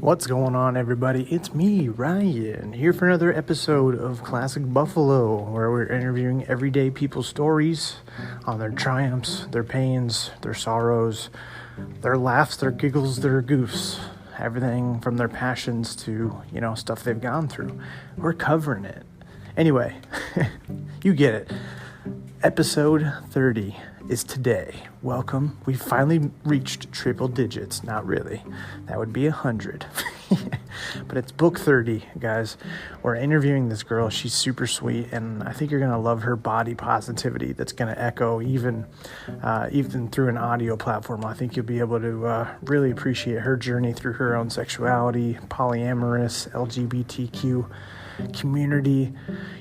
What's going on, everybody? It's me, Ryan, here for another episode of Classic Buffalo, where we're interviewing everyday people's stories on their triumphs, their pains, their sorrows, their laughs, their giggles, their goofs, everything from their passions to, stuff they've gone through. We're covering it. Anyway, you get it. Episode 30 is today. Welcome. We finally reached triple digits. Not really. That would be 100. But it's book 30, guys. We're interviewing this girl. She's super sweet, and I think you're going to love her body positivity that's going to echo even through an audio platform. I think you'll be able to really appreciate her journey through her own sexuality, polyamorous, LGBTQ community.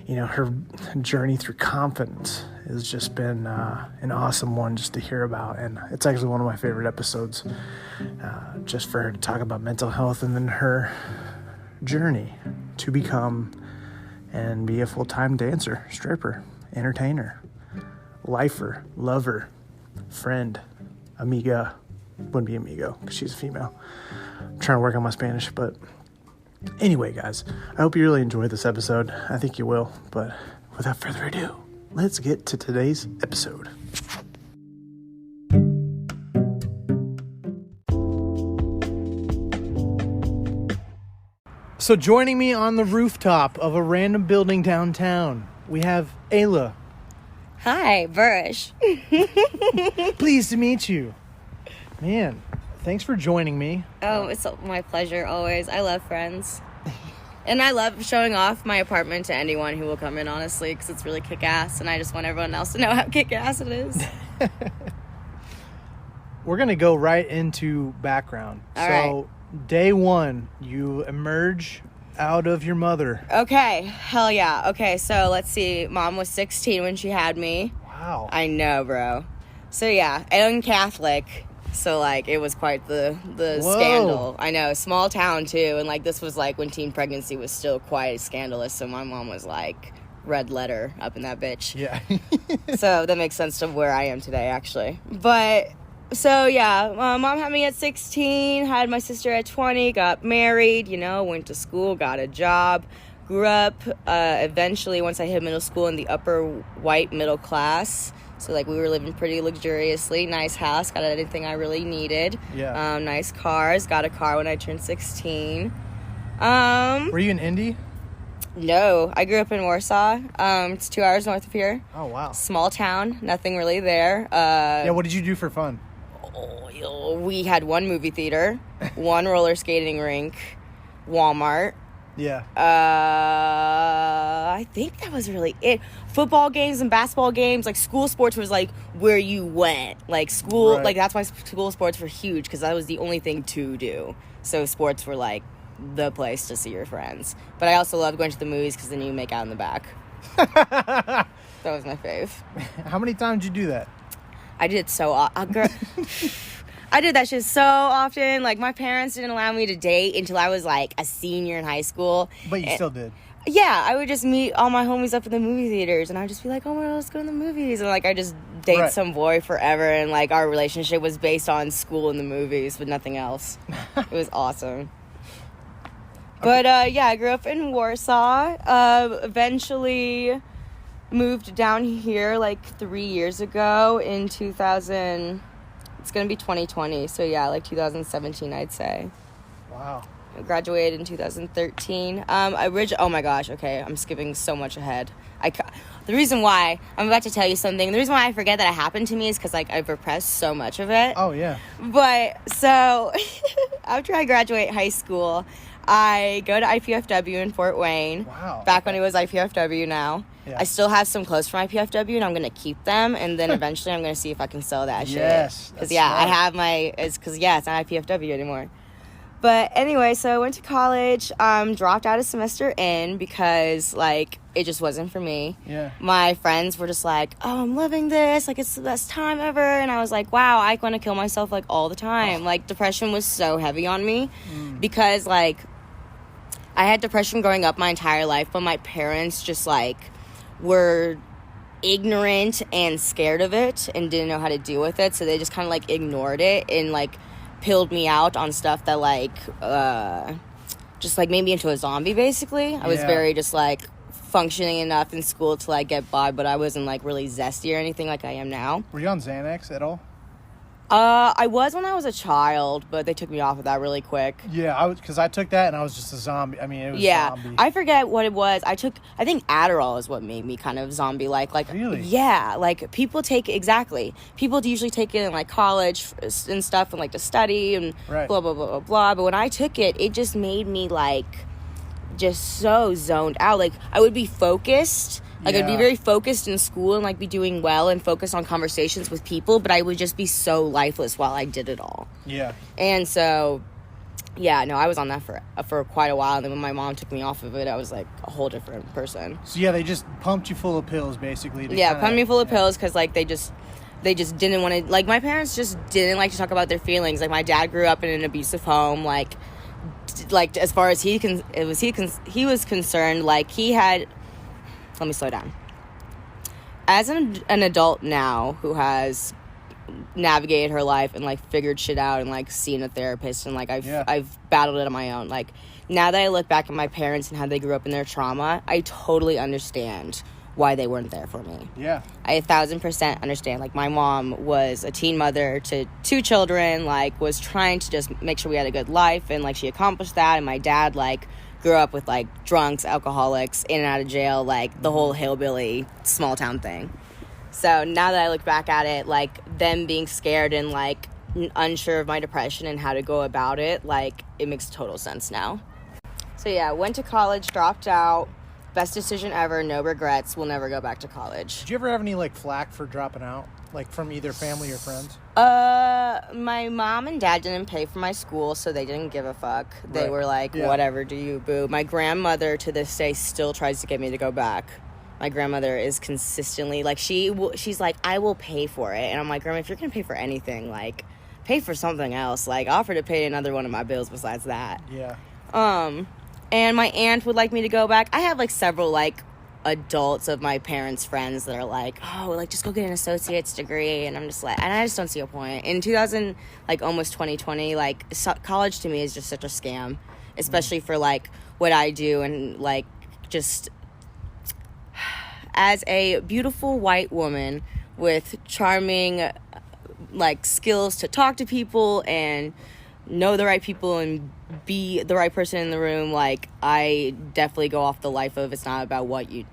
Her journey through confidence has just been an awesome one just to hear about, and it's actually one of my favorite episodes, just for her to talk about mental health and then her journey to become and be a full-time dancer, stripper, entertainer, lifer, lover, friend, amiga. Wouldn't be amigo because she's a female. I'm trying to work on my Spanish, but anyway, guys, I hope you really enjoyed this episode. I think you will, but without further ado, let's get to today's episode. So joining me on the rooftop of a random building downtown, we have Ayla. Hi, Burish. Pleased to meet you. Man, thanks for joining me. Oh, it's my pleasure, always. I love friends. And I love showing off my apartment to anyone who will come in, honestly, because it's really kick-ass, and I just want everyone else to know how kick-ass it is. We're going to go right into background. All right. Day one, you emerge out of your mother. Okay, hell yeah. Okay, so let's see. Mom was 16 when she had me. Wow. I know, bro. So yeah, and Catholic. So, it was quite the scandal. I know, small town, too. And, this was, when teen pregnancy was still quite scandalous. So, my mom was, red letter up in that bitch. Yeah. So, that makes sense to where I am today, actually. But, so, yeah, mom had me at 16, had my sister at 20, got married, went to school, got a job, grew up, eventually, once I hit middle school, in the upper white middle class. So, we were living pretty luxuriously. Nice house. Got anything I really needed. Yeah. Nice cars. Got a car when I turned 16. Were you in Indy? No. I grew up in Warsaw. It's 2 hours north of here. Oh, wow. Small town. Nothing really there. What did you do for fun? We had one movie theater, one roller skating rink, Walmart. Yeah. I think that was really it. Football games and basketball games, school sports was where you went. School, right. That's why school sports were huge, because that was the only thing to do. So sports were the place to see your friends. But I also loved going to the movies because then you make out in the back. That was my fave. How many times did you do that? I did I did that shit so often. My parents didn't allow me to date until I was, a senior in high school. But you still did. Yeah, I would just meet all my homies up in the movie theaters, and I'd just be like, oh my God, let's go to the movies. And, I just date some boy forever, and, our relationship was based on school and the movies, but nothing else. It was awesome. But, yeah, I grew up in Warsaw. Eventually moved down here, 3 years ago in 2000... It's going to be 2020, so yeah, 2017, I'd say. Wow. I graduated in 2013. Oh my gosh, okay, I'm skipping so much ahead. The reason why, I'm about to tell you something, the reason why I forget that it happened to me is because, I've repressed so much of it. Oh, yeah. But, so, after I graduate high school, I go to IPFW in Fort Wayne. Wow. Back when it was IPFW now. Yeah. I still have some clothes from IPFW, and I'm going to keep them, and then eventually I'm going to see if I can sell that shit. Yes. Because, I have it's not IPFW anymore. But anyway, so I went to college, dropped out a semester in because, it just wasn't for me. Yeah. My friends were just oh, I'm loving this, it's the best time ever, and I was wow, I want to kill myself, all the time. Oh. Depression was so heavy on me because, I had depression growing up my entire life, but my parents just, were ignorant and scared of it and didn't know how to deal with it, so they just kind of ignored it and pilled me out on stuff that, like, just, like, made me into a zombie, basically. I was very just, like, functioning enough in school to, like, get by, but I wasn't, like, really zesty or anything like I am now. Were you on Xanax at all? I was when I was a child, but they took me off of that really quick. Yeah, because I took that and I was just a zombie. I mean, it was zombie. I forget what it was. I think Adderall is what made me kind of zombie-like. Like, really? Yeah, like, people usually take it in, like, college and stuff and, like, to study and blah, blah, blah, blah, blah. But when I took it, it just made me, like, just so zoned out. Like, I would be focused. Like, I'd be very focused in school and, like, be doing well and focus on conversations with people, but I would just be so lifeless while I did it all. Yeah. And so, yeah, no, I was on that for quite a while, and then when my mom took me off of it, I was, like, a whole different person. So, yeah, they just pumped you full of pills, basically. Pumped me full of pills because, like, they just didn't want to, like, my parents just didn't like to talk about their feelings. Like, my dad grew up in an abusive home, like as far as he was concerned, like, he had... Let me slow down. As an adult now who has navigated her life and, like, figured shit out and, like, seen a therapist and, like, I've battled it on my own. Like, now that I look back at my parents and how they grew up in their trauma, I totally understand why they weren't there for me. Yeah. I 1,000% understand. Like, my mom was a teen mother to 2 children, like, was trying to just make sure we had a good life, and, like, she accomplished that. And my dad, like, grew up with, like, drunks, alcoholics, in and out of jail, like, the whole hillbilly small town thing. So now that I look back at it, like, them being scared and, like, unsure of my depression and how to go about it, like, it makes total sense now. So yeah, went to college, dropped out. Best decision ever, no regrets. Will never go back to college. Did you ever have any, like, flack for dropping out? Like, from either family or friends? My mom and dad didn't pay for my school, so they didn't give a fuck. They were like, whatever, do you, boo. My grandmother, to this day, still tries to get me to go back. My grandmother is consistently, like, she's like, I will pay for it. And I'm like, Grandma, if you're going to pay for anything, like, pay for something else. Like, offer to pay another one of my bills besides that. Yeah. And my aunt would like me to go back. I have, like, several, like, adults of my parents' friends that are like, oh, like, just go get an associate's degree. And I'm just like, and I just don't see a point. In 2000, like, almost 2020, like, college to me is just such a scam, especially for, like, what I do. And, like, just as a beautiful white woman with charming, like, skills to talk to people and know the right people and be the right person in the room, like, I definitely go off the life of it's not about what you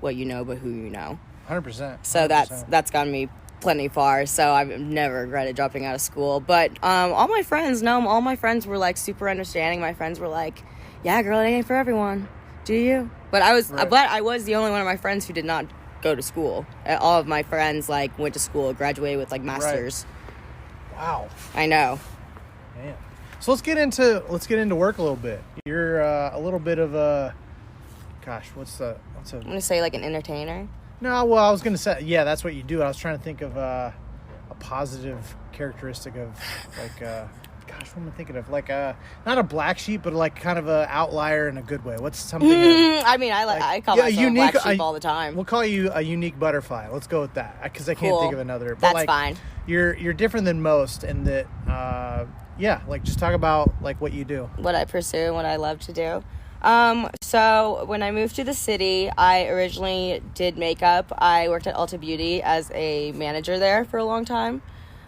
know, but who you know. 100%. So that's gotten me plenty far. So I've never regretted dropping out of school. But all my friends were, like, super understanding. My friends were like, yeah, girl, it ain't for everyone. Do you? But I was the only one of my friends who did not go to school. All of my friends, like, went to school, graduated with, like, masters. Right. Wow. I know. Man. So let's get into work a little bit. You're a little bit of a, gosh, I'm gonna say, like, an entertainer. No, well, I was gonna say, yeah, that's what you do. I was trying to think of a positive characteristic of, like, gosh, what am I thinking of? Like, not a black sheep, but, like, kind of a outlier in a good way. What's something? I mean, I call myself a black sheep all the time. We'll call you a unique butterfly. Let's go with that, because I can't think of another. But, that's like, fine. You're different than most in that. Yeah, like, just talk about, like, what you do. What I pursue and what I love to do. So when I moved to the city, I originally did makeup. I worked at Ulta Beauty as a manager there for a long time.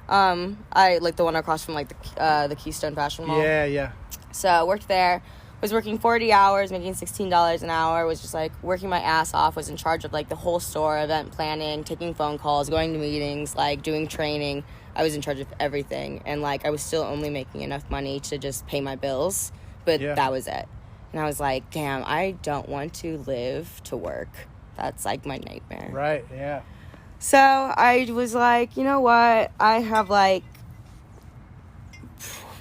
I, like, the one across from, like, the Keystone Fashion Mall. Yeah. So I worked there, was working 40 hours, making $16 an hour, was just, like, working my ass off, was in charge of, like, the whole store, event planning, taking phone calls, going to meetings, like, doing training. I was in charge of everything, and, like, I was still only making enough money to just pay my bills, but that was it. And I was like, damn, I don't want to live to work. That's, like, my nightmare. Right, yeah. So I was like, you know what? I have, like,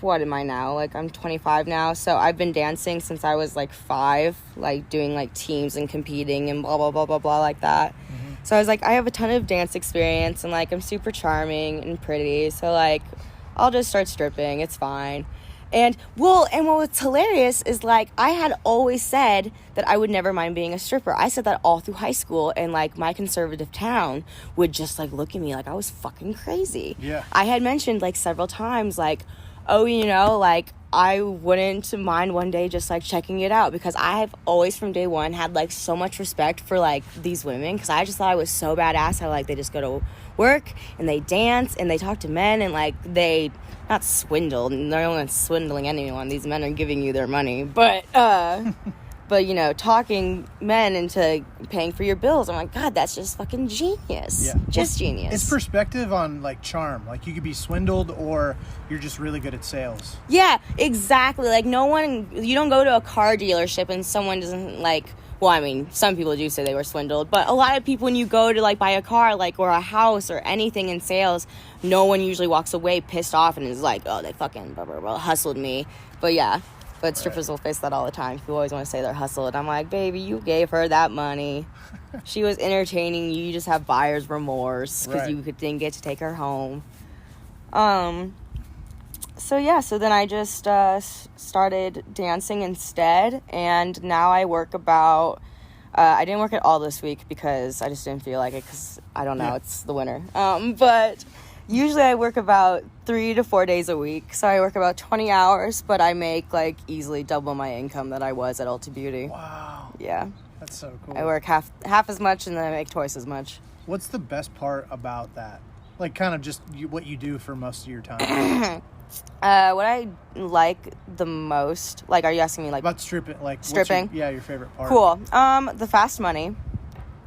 what am I now? Like, I'm 25 now, so I've been dancing since I was, like, 5, like, doing, like, teams and competing and blah, blah, blah, blah, blah, like that. Mm-hmm. So I was like, I have a ton of dance experience, and, like, I'm super charming and pretty, so, like, I'll just start stripping. It's fine. And what was hilarious is, like, I had always said that I would never mind being a stripper. I said that all through high school, and, like, my conservative town would just, like, look at me like I was fucking crazy. Yeah. I had mentioned, like, several times, like, oh, like, I wouldn't mind one day just, like, checking it out, because I have always from day one had, like, so much respect for, like, these women, because I just thought I was so badass how, like, they just go to work and they dance and they talk to men and, like, they not swindle, they're not swindling anyone, these men are giving you their money, but talking men into paying for your bills, I'm like, God, that's just fucking genius. Just genius. It's perspective on, like, charm. Like, you could be swindled or you're just really good at sales. Yeah, exactly. Like, you don't go to a car dealership and someone doesn't, like, well, I mean, some people do say they were swindled, but a lot of people, when you go to, like, buy a car, like, or a house or anything in sales, no one usually walks away pissed off and is like, oh, they fucking blah, blah, blah, hustled me. But yeah. But strippers will face that all the time. People always want to say they're hustled. I'm like, baby, you gave her that money. She was entertaining you. You just have buyer's remorse because you didn't get to take her home. So then I just started dancing instead. And now I work about... I didn't work it all this week because I just didn't feel like it because, I don't know, it's the winter. But... usually I work about 3 to 4 days a week, so I work about 20 hours, but I make, like, easily double my income that I was at Ulta Beauty. Wow. Yeah. That's so cool. I work half as much, and then I make twice as much. What's the best part about that? Like, kind of just what you do for most of your time? What I like the most, like, are you asking me, like... about stripping, like... stripping? your favorite part. Cool. The fast money.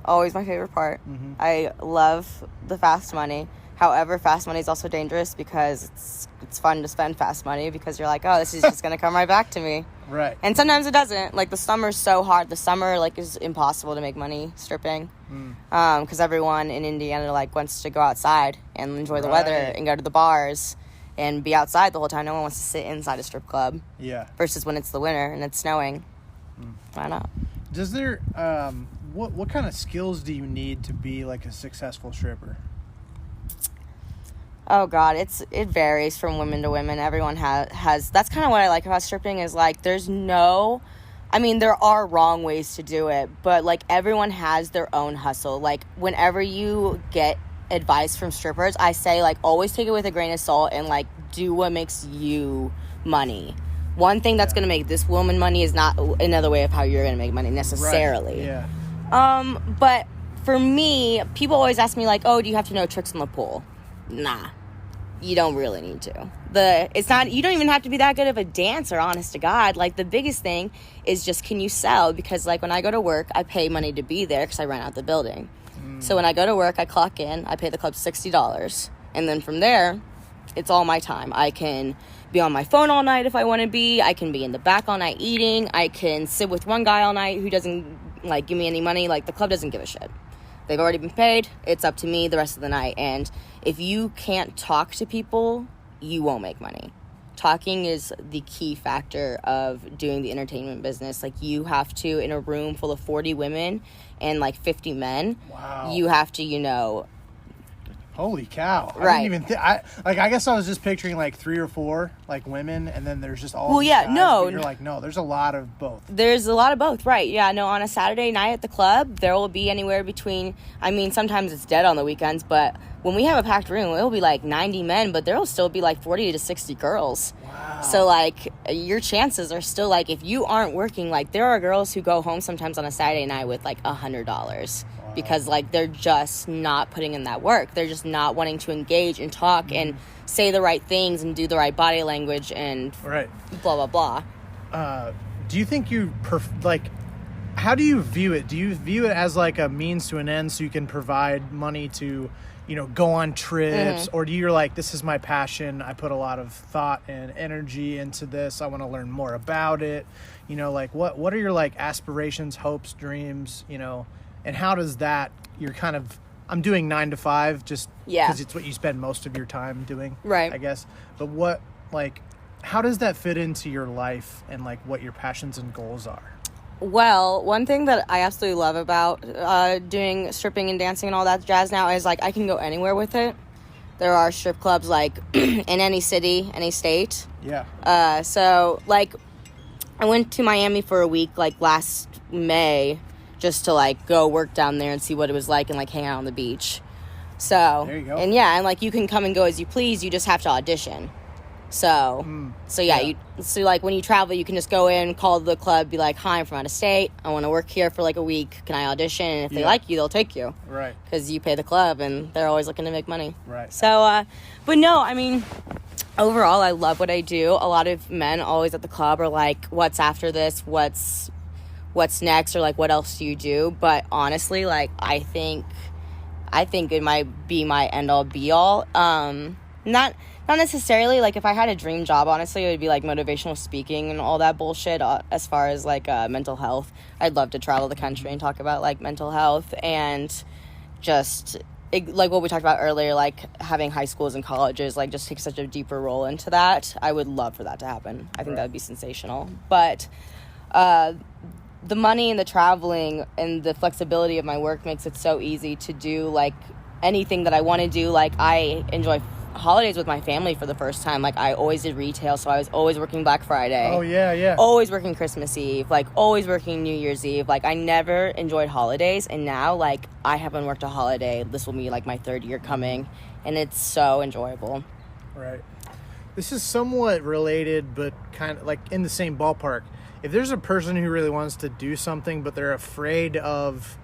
Always my favorite part. Mm-hmm. I love the fast money. However, fast money is also dangerous because it's fun to spend fast money because you're like, oh, this is just going to come right back to me. Right. And sometimes it doesn't. Like, the summer's so hard. The summer, like, is impossible to make money stripping. Because everyone in Indiana, like, wants to go outside and enjoy the weather and go to the bars and be outside the whole time. No one wants to sit inside a strip club. Yeah. Versus when it's the winter and it's snowing. Why not? Does there, what kind of skills do you need to be, like, a successful stripper? Oh, God, it varies from women to women. Everyone has that's kind of what I like about stripping is, like, there are wrong ways to do it, but, like, everyone has their own hustle. Like, whenever you get advice from strippers, I say, like, always take it with a grain of salt and, like, do what makes you money. One thing that's going to make this woman money is not another way of how you're going to make money necessarily. Right. Yeah. But for me, people always ask me, like, oh, do you have to know tricks on the pole? Nah. You don't really need to. You don't even have to be that good of a dancer, honest to God. Like, the biggest thing is just, can you sell? Because, like, when I go to work, I pay money to be there because I rent out the building. So when I go to work, I clock in, I pay the club $60. And then from there, it's all my time. I can be on my phone all night if I want to be. I can be in the back all night eating. I can sit with one guy all night who doesn't, like, give me any money. Like, the club doesn't give a shit. They've already been paid. It's up to me the rest of the night. And if you can't talk to people, you won't make money. Talking is the key factor of doing the entertainment business. Like, you have to, in a room full of 40 women and, like, 50 men, you have to, Holy cow. Right. I didn't even I guess I was just picturing, like, 3 or 4, like, women, and then there's just all these guys, no. You're like, no, there's a lot of both. There's a lot of both, right. Yeah, no, on a Saturday night at the club, there will be anywhere between, sometimes it's dead on the weekends, but when we have a packed room, it'll be, like, 90 men, but there'll still be, like, 40 to 60 girls. Wow. So, like, your chances are still, like, if you aren't working, like, there are girls who go home sometimes on a Saturday night with, like, $100. Because, like, they're just not putting in that work. They're just not wanting to engage and talk and say the right things and do the right body language and blah, blah, blah. Do you think how do you view it? Do you view it as, like, a means to an end so you can provide money to, go on trips? Or do you like, this is my passion. I put a lot of thought and energy into this. I want to learn more about it. Like, what are your, like, aspirations, hopes, dreams, and how does that, I'm doing 9 to 5 just because it's what you spend most of your time doing, right? I guess. But how does that fit into your life and, like, what your passions and goals are? Well, one thing that I absolutely love about doing stripping and dancing and all that jazz now is, like, I can go anywhere with it. There are strip clubs, like, in any city, any state. Yeah. So, like, I went to Miami for a week, like, last May, just to, like, go work down there and see what it was like and, like, hang out on the beach. So, there you go. And, yeah, and, like, you can come and go as you please. You just have to audition. So like when you travel, you can just go in, call the club, be like, hi, I'm from out of state. I want to work here for like a week. Can I audition? And if they like you, they'll take you. Right. Because you pay the club and they're always looking to make money. Right. So, but no, I mean, overall, I love what I do. A lot of men always at the club are like, what's after this? What's next? Or like, what else do you do? But honestly, like, I think it might be my end all be all. Not necessarily, like, if I had a dream job, honestly, it would be, like, motivational speaking and all that bullshit as far as, like, mental health. I'd love to travel the country and talk about, like, mental health and just, like, what we talked about earlier, like, having high schools and colleges, like, just take such a deeper role into that. I would love for that to happen. I think that would be sensational. But the money and the traveling and the flexibility of my work makes it so easy to do, like, anything that I want to do. Like, I enjoy holidays with my family for the first time. Like, I always did retail, so I was always working Black Friday. Oh, yeah. Always working Christmas Eve, like, always working New Year's Eve. Like, I never enjoyed holidays, and now, like, I haven't worked a holiday. This will be, like, my third year coming, and it's so enjoyable. Right. This is somewhat related, but kind of, like, in the same ballpark. If there's a person who really wants to do something, but they're afraid of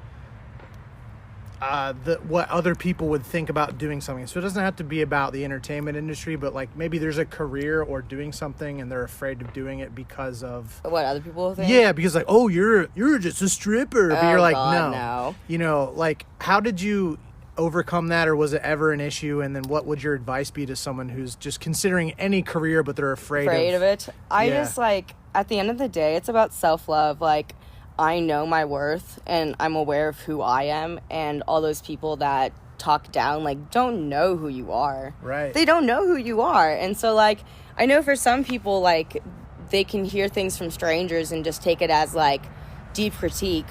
what other people would think about doing something. So it doesn't have to be about the entertainment industry, but like maybe there's a career or doing something and they're afraid of doing it because of what other people will think. Yeah, because like, oh, you're just a stripper, but you're like, God, no. You know, like, how did you overcome that, or was it ever an issue? And then what would your advice be to someone who's just considering any career, but they're afraid of it? I just, like, at the end of the day, it's about self-love. Like, I know my worth, and I'm aware of who I am, and all those people that talk down, like, don't know who you are. Right. They don't know who you are. And so, like, I know for some people, like, they can hear things from strangers and just take it as, like, deep critique.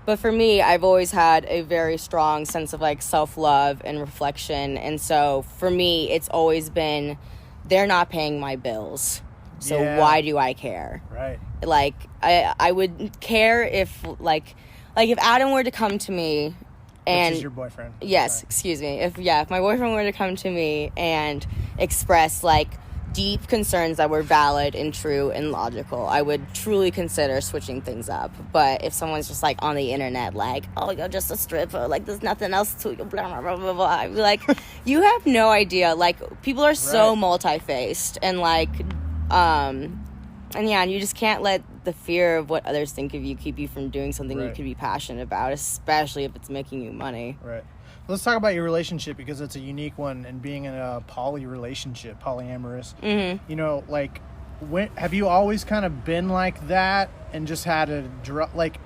But for me, I've always had a very strong sense of, like, self-love and reflection. And so, for me, it's always been, they're not paying my bills. So why do I care? Right. Like, I would care if, like if Adam were to come to me and... Which is your boyfriend. Yes, sorry. Excuse me. If my boyfriend were to come to me and express, like, deep concerns that were valid and true and logical, I would truly consider switching things up. But if someone's just, like, on the internet, like, oh, you're just a stripper, like, there's nothing else to you, blah, blah, blah, blah, blah, I'd be like, you have no idea. Like, people are so multi-faced, and, like, and yeah, and you just can't let the fear of what others think of you keep you from doing something you could be passionate about, especially if it's making you money. Right. Let's talk about your relationship, because it's a unique one, and being in a poly relationship, polyamorous. Mm-hmm. You know, like, have you always kind of been like that and just had a like?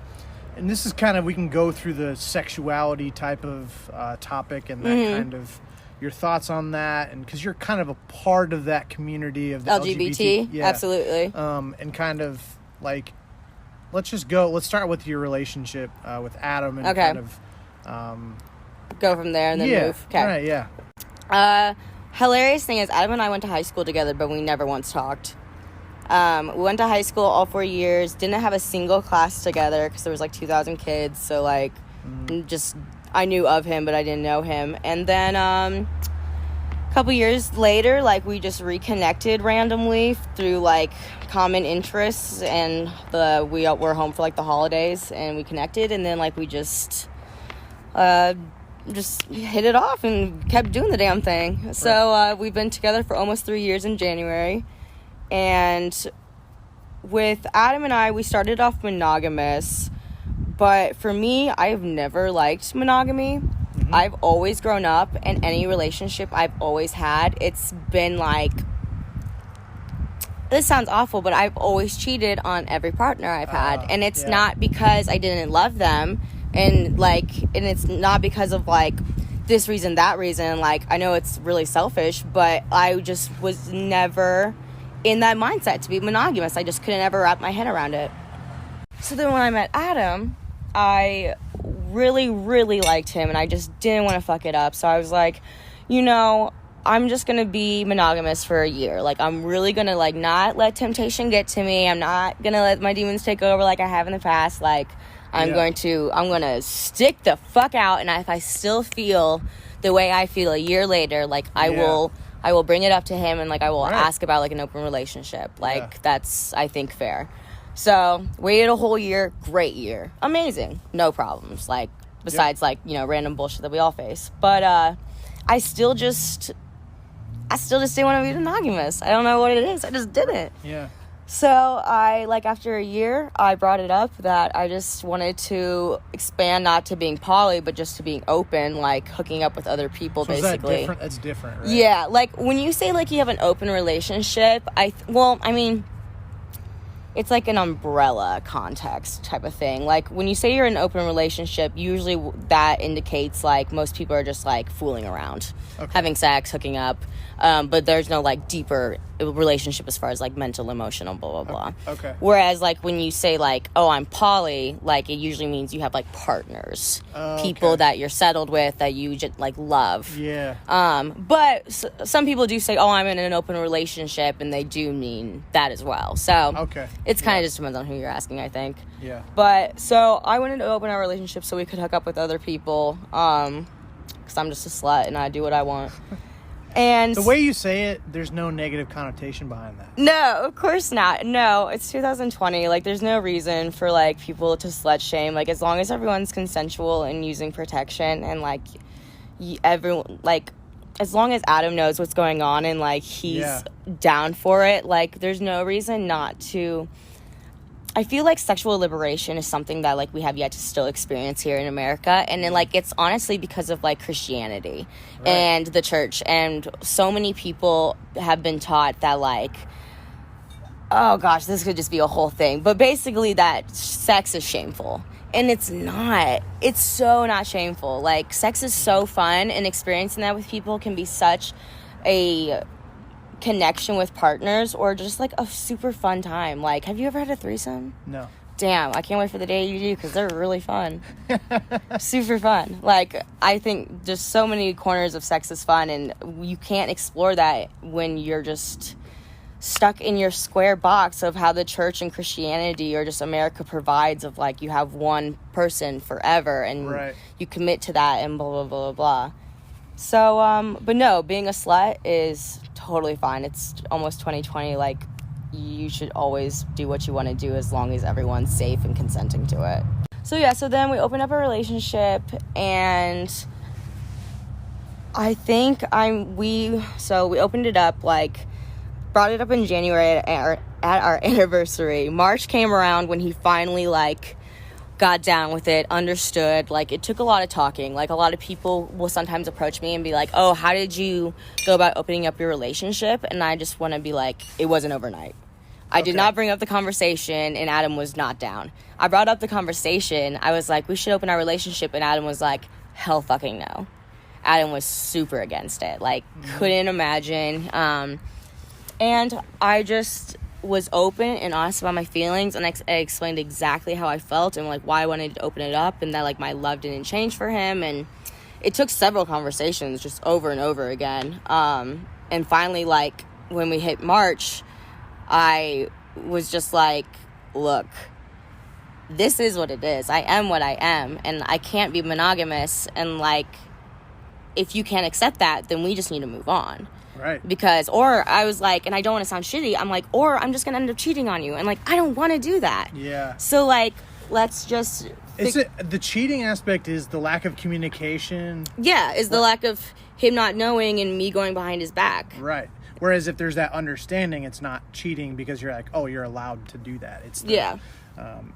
And this is kind of, we can go through the sexuality type of topic and that kind of your thoughts on that, and because you're kind of a part of that community of the LGBT. Yeah. Absolutely. And kind of like, let's start with your relationship with Adam, and kind of go from there and then move. Okay. Right, yeah. Hilarious thing is, Adam and I went to high school together, but we never once talked. We went to high school all 4 years, didn't have a single class together because there was like 2,000 kids, so like just I knew of him, but I didn't know him. And then a couple years later, like, we just reconnected randomly through, like, common interests, and we were home for, like, the holidays, and we connected, and then, like, we just hit it off and kept doing the damn thing. Right. So we've been together for almost 3 years in January, and with Adam and I, we started off monogamous. But for me, I've never liked monogamy. Mm-hmm. I've always grown up, in any relationship I've always had, it's been like, this sounds awful, but I've always cheated on every partner I've had. And it's not because I didn't love them, and it's not because of, like, this reason, that reason. Like, I know it's really selfish, but I just was never in that mindset to be monogamous. I just couldn't ever wrap my head around it. So then when I met Adam, I really, really liked him, and I just didn't want to fuck it up. So I was like, you know, I'm just going to be monogamous for a year. Like, I'm really going to, like, not let temptation get to me. I'm not going to let my demons take over like I have in the past. Like, I'm going to stick the fuck out, and if I still feel the way I feel a year later, like, I will I will bring it up to him, and, like, I will Right. ask about, like, an open relationship. Like, that's, I think, fair. So, waited a whole year. Great year. Amazing. No problems. Like, besides, like, you know, random bullshit that we all face. But, I still just didn't want to be monogamous. I don't know what it is. I just didn't. Yeah. So I, like, after a year, I brought it up that I just wanted to expand, not to being poly, but just to being open, like, hooking up with other people, So basically. Is that different? That's different, right? Yeah, like, when you say, like, you have an open relationship, I mean, it's like an umbrella context type of thing. Like, when you say you're in an open relationship, usually that indicates, like, most people are just, like, fooling around, having sex, hooking up, but there's no, like, deeper relationship as far as, like, mental, emotional, blah, blah, blah. Okay. Whereas, like, when you say, like, oh, I'm poly, like, it usually means you have, like, partners, people that you're settled with, that you just, like, love. Yeah. But some people do say, oh, I'm in an open relationship, and they do mean that as well. So it's kind of just depends on who you're asking, I think. Yeah. But so I wanted to open our relationship so we could hook up with other people, because I'm just a slut and I do what I want. And the way you say it, there's no negative connotation behind that. No, of course not. No, it's 2020. Like, there's no reason for, like, people to slut shame. Like, as long as everyone's consensual and using protection, and, like, everyone, like, as long as Adam knows what's going on and, like, he's down for it, like, there's no reason not to. I feel like sexual liberation is something that, like, we have yet to still experience here in America. And then, like, it's honestly because of, like, Christianity and the church. And so many people have been taught that, like, oh, gosh, this could just be a whole thing. But basically that sex is shameful. And it's not. It's so not shameful. Like, sex is so fun, and experiencing that with people can be such a connection with partners, or just, like, a super fun time. Like, have you ever had a threesome? No. Damn, I can't wait for the day you do, because they're really fun. Super fun. Like, I think just so many corners of sex is fun, and you can't explore that when you're just stuck in your square box of how the church and Christianity, or just America, provides, of, like, you have one person forever, and you commit to that, and blah, blah, blah, blah. So, but no, being a slut is totally fine. It's almost 2020. Like, you should always do what you want to do as long as everyone's safe and consenting to it. So, yeah, so then we opened up a relationship, and I think we opened it up, like, brought it up in January at our anniversary. March came around when he finally, like, got down with it, understood. Like, it took a lot of talking. Like, a lot of people will sometimes approach me and be like, oh, how did you go about opening up your relationship? And I just want to be like, it wasn't overnight. I did not bring up the conversation, and Adam was not down. I brought up the conversation. I was like, we should open our relationship, and Adam was like, hell fucking no. Adam was super against it. Like, couldn't imagine. And I just was open and honest about my feelings, and I explained exactly how I felt and, like, why I wanted to open it up, and that, like, my love didn't change for him. And it took several conversations just over and over again. And finally, like, when we hit March, I was just like, look, this is what it is. I am what I am, and I can't be monogamous. And, like, if you can't accept that, then we just need to move on. Right. Because, or I was like, and I don't want to sound shitty, I'm like, or I'm just going to end up cheating on you. And, like, I don't want to do that. Yeah. So, like, let's just... The cheating aspect is the lack of communication. Yeah, is the lack of him not knowing and me going behind his back. Right. Whereas if there's that understanding, it's not cheating because you're like, oh, you're allowed to do that. It's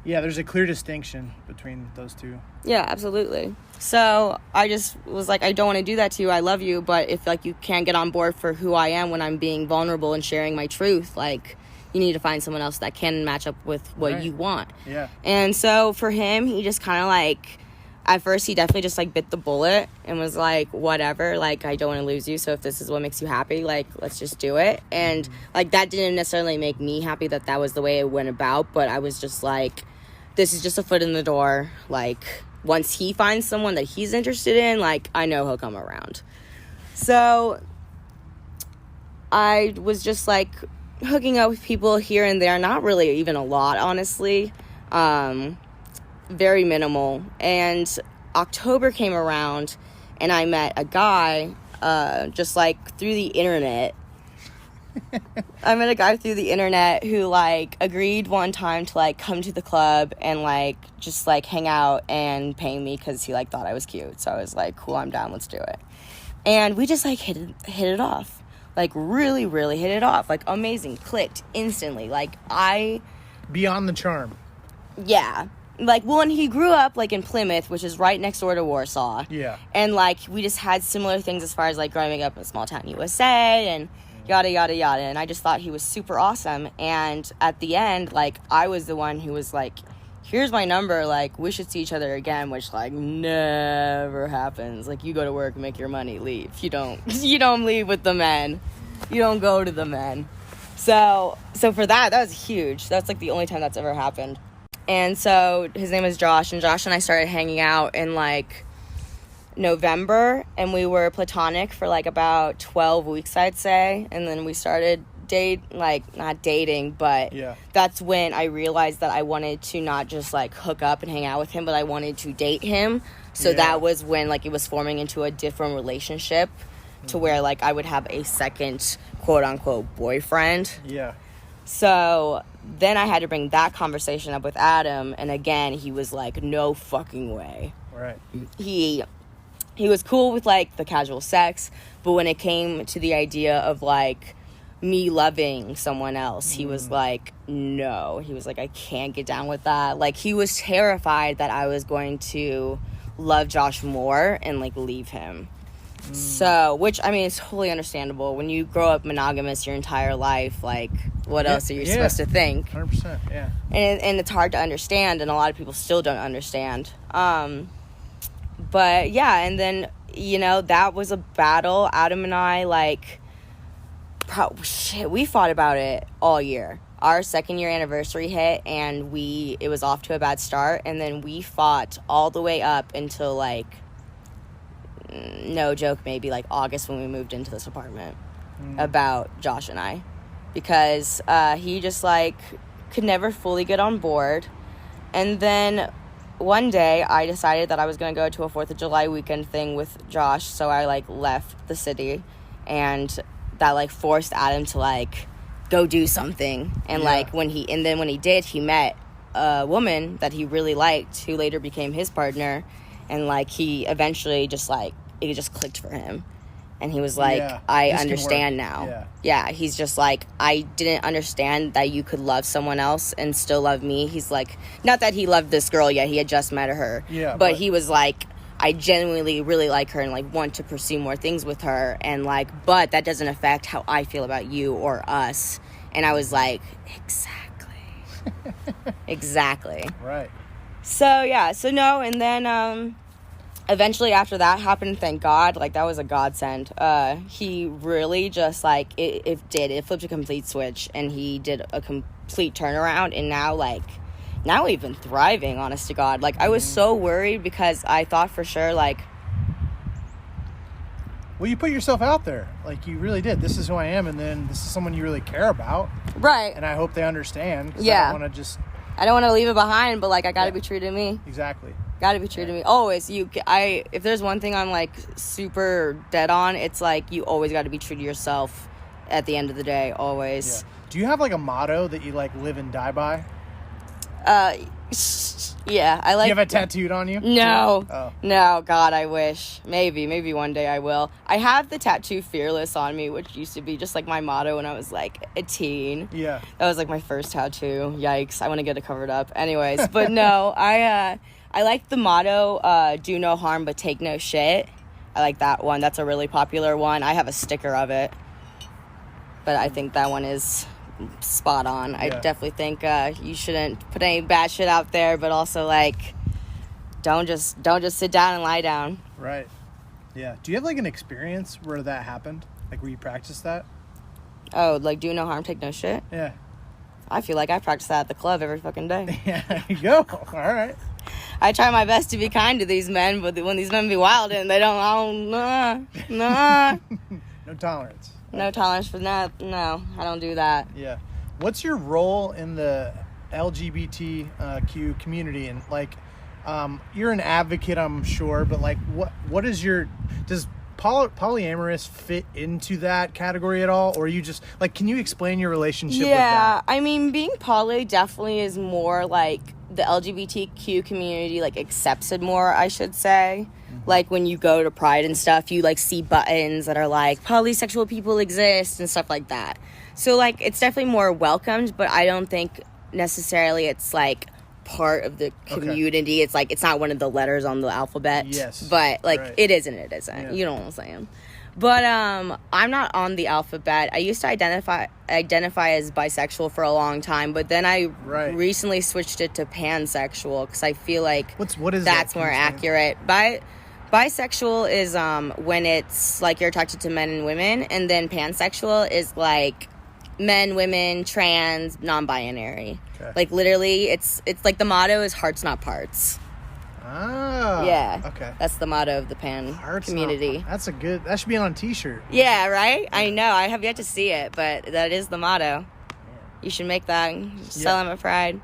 there's a clear distinction between those two. Yeah, absolutely. So I just was like, I don't want to do that to you. I love you, but if, like, you can't get on board for who I am when I'm being vulnerable and sharing my truth, like, you need to find someone else that can match up with what you want. Yeah. And so for him, he just kind of, like, at first he definitely just, like, bit the bullet and was like, whatever, like, I don't want to lose you, so if this is what makes you happy, like, let's just do it. And, like, that didn't necessarily make me happy that was the way it went about, but I was just like, this is just a foot in the door. Like, once he finds someone that he's interested in, like, I know he'll come around. So I was just, like, hooking up with people here and there, not really even a lot, honestly. Very minimal. And October came around, and I met a guy just like through the internet. I met a guy through the internet who like agreed one time to like come to the club and like just like hang out and pay me because he like thought I was cute. So I was like, cool, I'm down, let's do it. And we just like hit it off, like really hit it off, like amazing, clicked instantly. Like beyond the charm. Yeah. Like, well, and he grew up, like, in Plymouth, which is right next door to Warsaw. Yeah. And, like, we just had similar things as far as, like, growing up in small town USA and yada, yada, yada. And I just thought he was super awesome. And at the end, like, I was the one who was like, here's my number. Like, we should see each other again, which, like, never happens. Like, you go to work, make your money, leave. You don't leave with the men. You don't go to the men. So for that was huge. That's, like, the only time that's ever happened. And so his name is Josh, and Josh and I started hanging out in, like, November, and we were platonic for, like, about 12 weeks, I'd say, and then we started not dating, but that's when I realized that I wanted to not just, like, hook up and hang out with him, but I wanted to date him, so that was when, like, it was forming into a different relationship to where, like, I would have a second quote-unquote boyfriend. Yeah. So then I had to bring that conversation up with Adam, and again, he was like, no fucking way. Right. He was cool with, like, the casual sex, but when it came to the idea of, like, me loving someone else, he was like, no. He was like, I can't get down with that. Like, he was terrified that I was going to love Josh more and, like, leave him. So, which, I mean, it's totally understandable. When you grow up monogamous your entire life, like, what else are you supposed to think? 100%, yeah. And it's hard to understand, and a lot of people still don't understand. But, yeah, and then, you know, that was a battle. Adam and I, like, we fought about it all year. Our second year anniversary hit, and it was off to a bad start, and then we fought all the way up until, like, no joke, maybe like August when we moved into this apartment about Josh and I, because he just like could never fully get on board. And then one day I decided that I was going to go to a 4th of July weekend thing with Josh, so I like left the city, and that like forced Adam to like go do something. And like when he did, he met a woman that he really liked who later became his partner, and like he eventually just like it just clicked for him, and he was like, I understand now. He's just like, I didn't understand that you could love someone else and still love me. He's like, not that he loved this girl yet, he had just met her, but he was like, I genuinely really like her and like want to pursue more things with her, and like, but that doesn't affect how I feel about you or us. And I was like, exactly right. So no. And then eventually after that happened, thank God, like that was a godsend. He really just like it flipped a complete switch, and he did a complete turnaround, and now we've been thriving, honest to God. Like I was so worried because I thought for sure, like, well, you put yourself out there, like you really did. This is who I am, and then this is someone you really care about, right? And I hope they understand. Yeah, I don't want to leave it behind, but like I gotta be true to me. Exactly. Gotta be true to me. Always. If there's one thing I'm like super dead on, it's like you always gotta be true to yourself at the end of the day. Always. Yeah. Do you have like a motto that you like live and die by? Yeah, I like. You have it tattooed on you? No. Oh. No, God, I wish. Maybe one day I will. I have the tattoo Fearless on me, which used to be just like my motto when I was like a teen. Yeah. That was like my first tattoo. Yikes. I want to get it covered up. Anyways, but no, I like the motto, do no harm but take no shit. I like that one. That's a really popular one. I have a sticker of it, but I think that one is spot on. I definitely think you shouldn't put any bad shit out there, but also like don't just sit down and lie down. Right. Yeah. Do you have like an experience where that happened, like where you practiced that? Oh, like do no harm, take no shit? Yeah. I feel like I practice that at the club every fucking day. Yeah, there you go. All right. I try my best to be kind to these men, but when these men be wild and they don't, nah. No tolerance. No tolerance for that. No, I don't do that. Yeah. What's your role in the LGBTQ community? And like, you're an advocate, I'm sure, but like, what is your? Does polyamorous fit into that category at all? Or are you just, like, can you explain your relationship with Yeah, that? I mean, being poly definitely is more, like, the LGBTQ community, like, accepts it more, I should say. Like, when you go to Pride and stuff, you, like, see buttons that are, like, polysexual people exist and stuff like that. So, like, it's definitely more welcomed, but I don't think necessarily it's, like, part of the community. It's, like, it's not one of the letters on the alphabet. Yes. But, like, Right. it is and it isn't. Yeah. You know what I'm saying? But I'm not on the alphabet. I used to identify as bisexual for a long time, but then I recently switched it to pansexual because I feel like what is that's that? more accurate. Bisexual is when it's like you're attracted to men and women, and then pansexual is like men, women, trans, non-binary. Okay. Like literally, it's like the motto is hearts not parts. Oh. Yeah. Okay. That's the motto of the pan community. That's a good... That should be on a t-shirt. Yeah, right? Yeah. I know. I have yet to see it, but that is the motto. Yeah. You should make that. Sell them at Pride.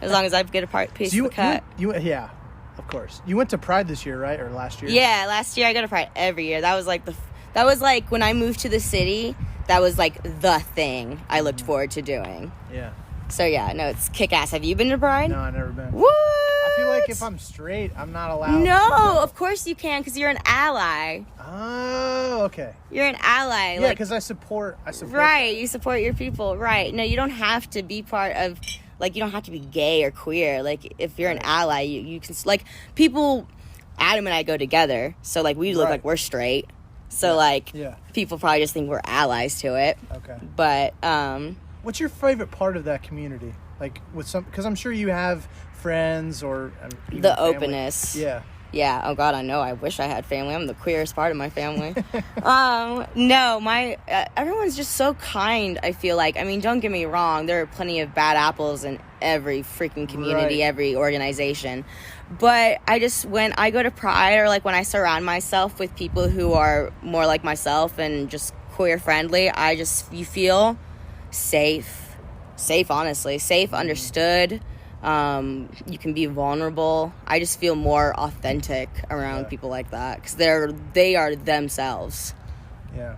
As long as I get a piece of the cut. Yeah, of course. You went to Pride this year, right? Or last year? Yeah, last year I go to Pride every year. That was like when I moved to the city, that was like the thing I looked forward to doing. Yeah. So yeah, no, it's kick-ass. Have you been to Pride? No, I've never been. What? I feel like if I'm straight, I'm not allowed No, of course you can, because you're an ally. Oh, okay. You're an ally. Yeah, because I support. Right, you support your people. Right. No, you don't have to be part of, like, you don't have to be gay or queer. Like, if you're an ally, you can, like, people, Adam and I go together, so, like, we look like we're straight. So, people probably just think we're allies to it. Okay. But, what's your favorite part of that community? Like, because I'm sure you have friends or even the family. Openness. Yeah. Yeah. Oh God, I know. I wish I had family. I'm the queerest part of my family. No, everyone's just so kind. I feel like. I mean, don't get me wrong. There are plenty of bad apples in every freaking community, every organization. But when I go to Pride, or like when I surround myself with people who are more like myself and just queer friendly, you feel safe. Safe, honestly. Safe, understood. You can be vulnerable. I just feel more authentic around people like that because they are themselves. Yeah.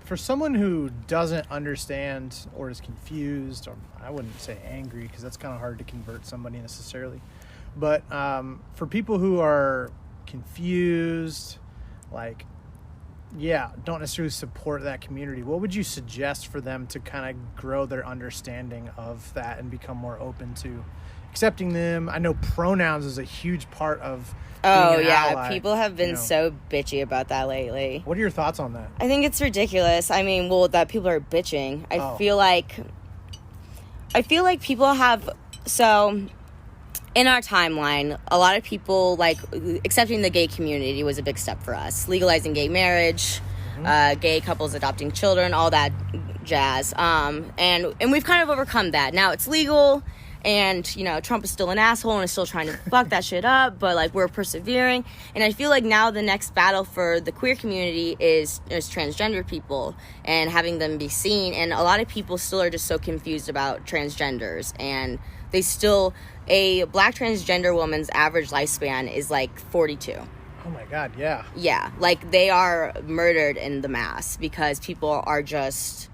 For someone who doesn't understand or is confused, or I wouldn't say angry because that's kind of hard to convert somebody necessarily, but for people who are confused, like, don't necessarily support that community, what would you suggest for them to kind of grow their understanding of that and become more open to accepting them? I know pronouns is a huge part of being an ally. People have been so bitchy about that lately. What are your thoughts on that? I think it's ridiculous. I mean, that people are bitching. I feel like people have, so in our timeline, a lot of people, like, accepting the gay community was a big step for us. Legalizing gay marriage, gay couples adopting children, all that jazz. And we've kind of overcome that. Now it's legal, and, Trump is still an asshole and is still trying to fuck that shit up, but, like, we're persevering. And I feel like now the next battle for the queer community is transgender people and having them be seen. And a lot of people still are just so confused about transgenders, and a black transgender woman's average lifespan is like 42. Oh my God, yeah. Yeah, like they are murdered in the mass because people are just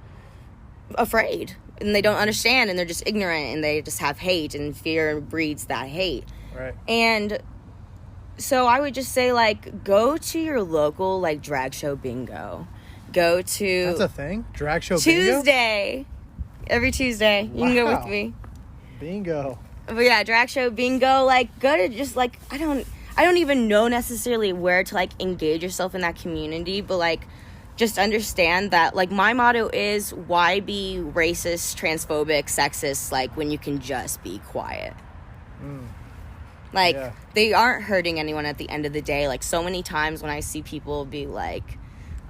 afraid and they don't understand and they're just ignorant and they just have hate, and fear breeds that hate. Right. And so I would just say, like, go to your local, like, drag show bingo. Go to... That's a thing? Drag show Tuesday. Bingo? Every Tuesday. You can go with me. Bingo. But yeah, drag show bingo, like, go to just, like, I don't even know necessarily where to, like, engage yourself in that community, but, like, just understand that, like, my motto is, why be racist, transphobic, sexist, like, when you can just be quiet? Like, they aren't hurting anyone at the end of the day. Like, so many times when I see people be like,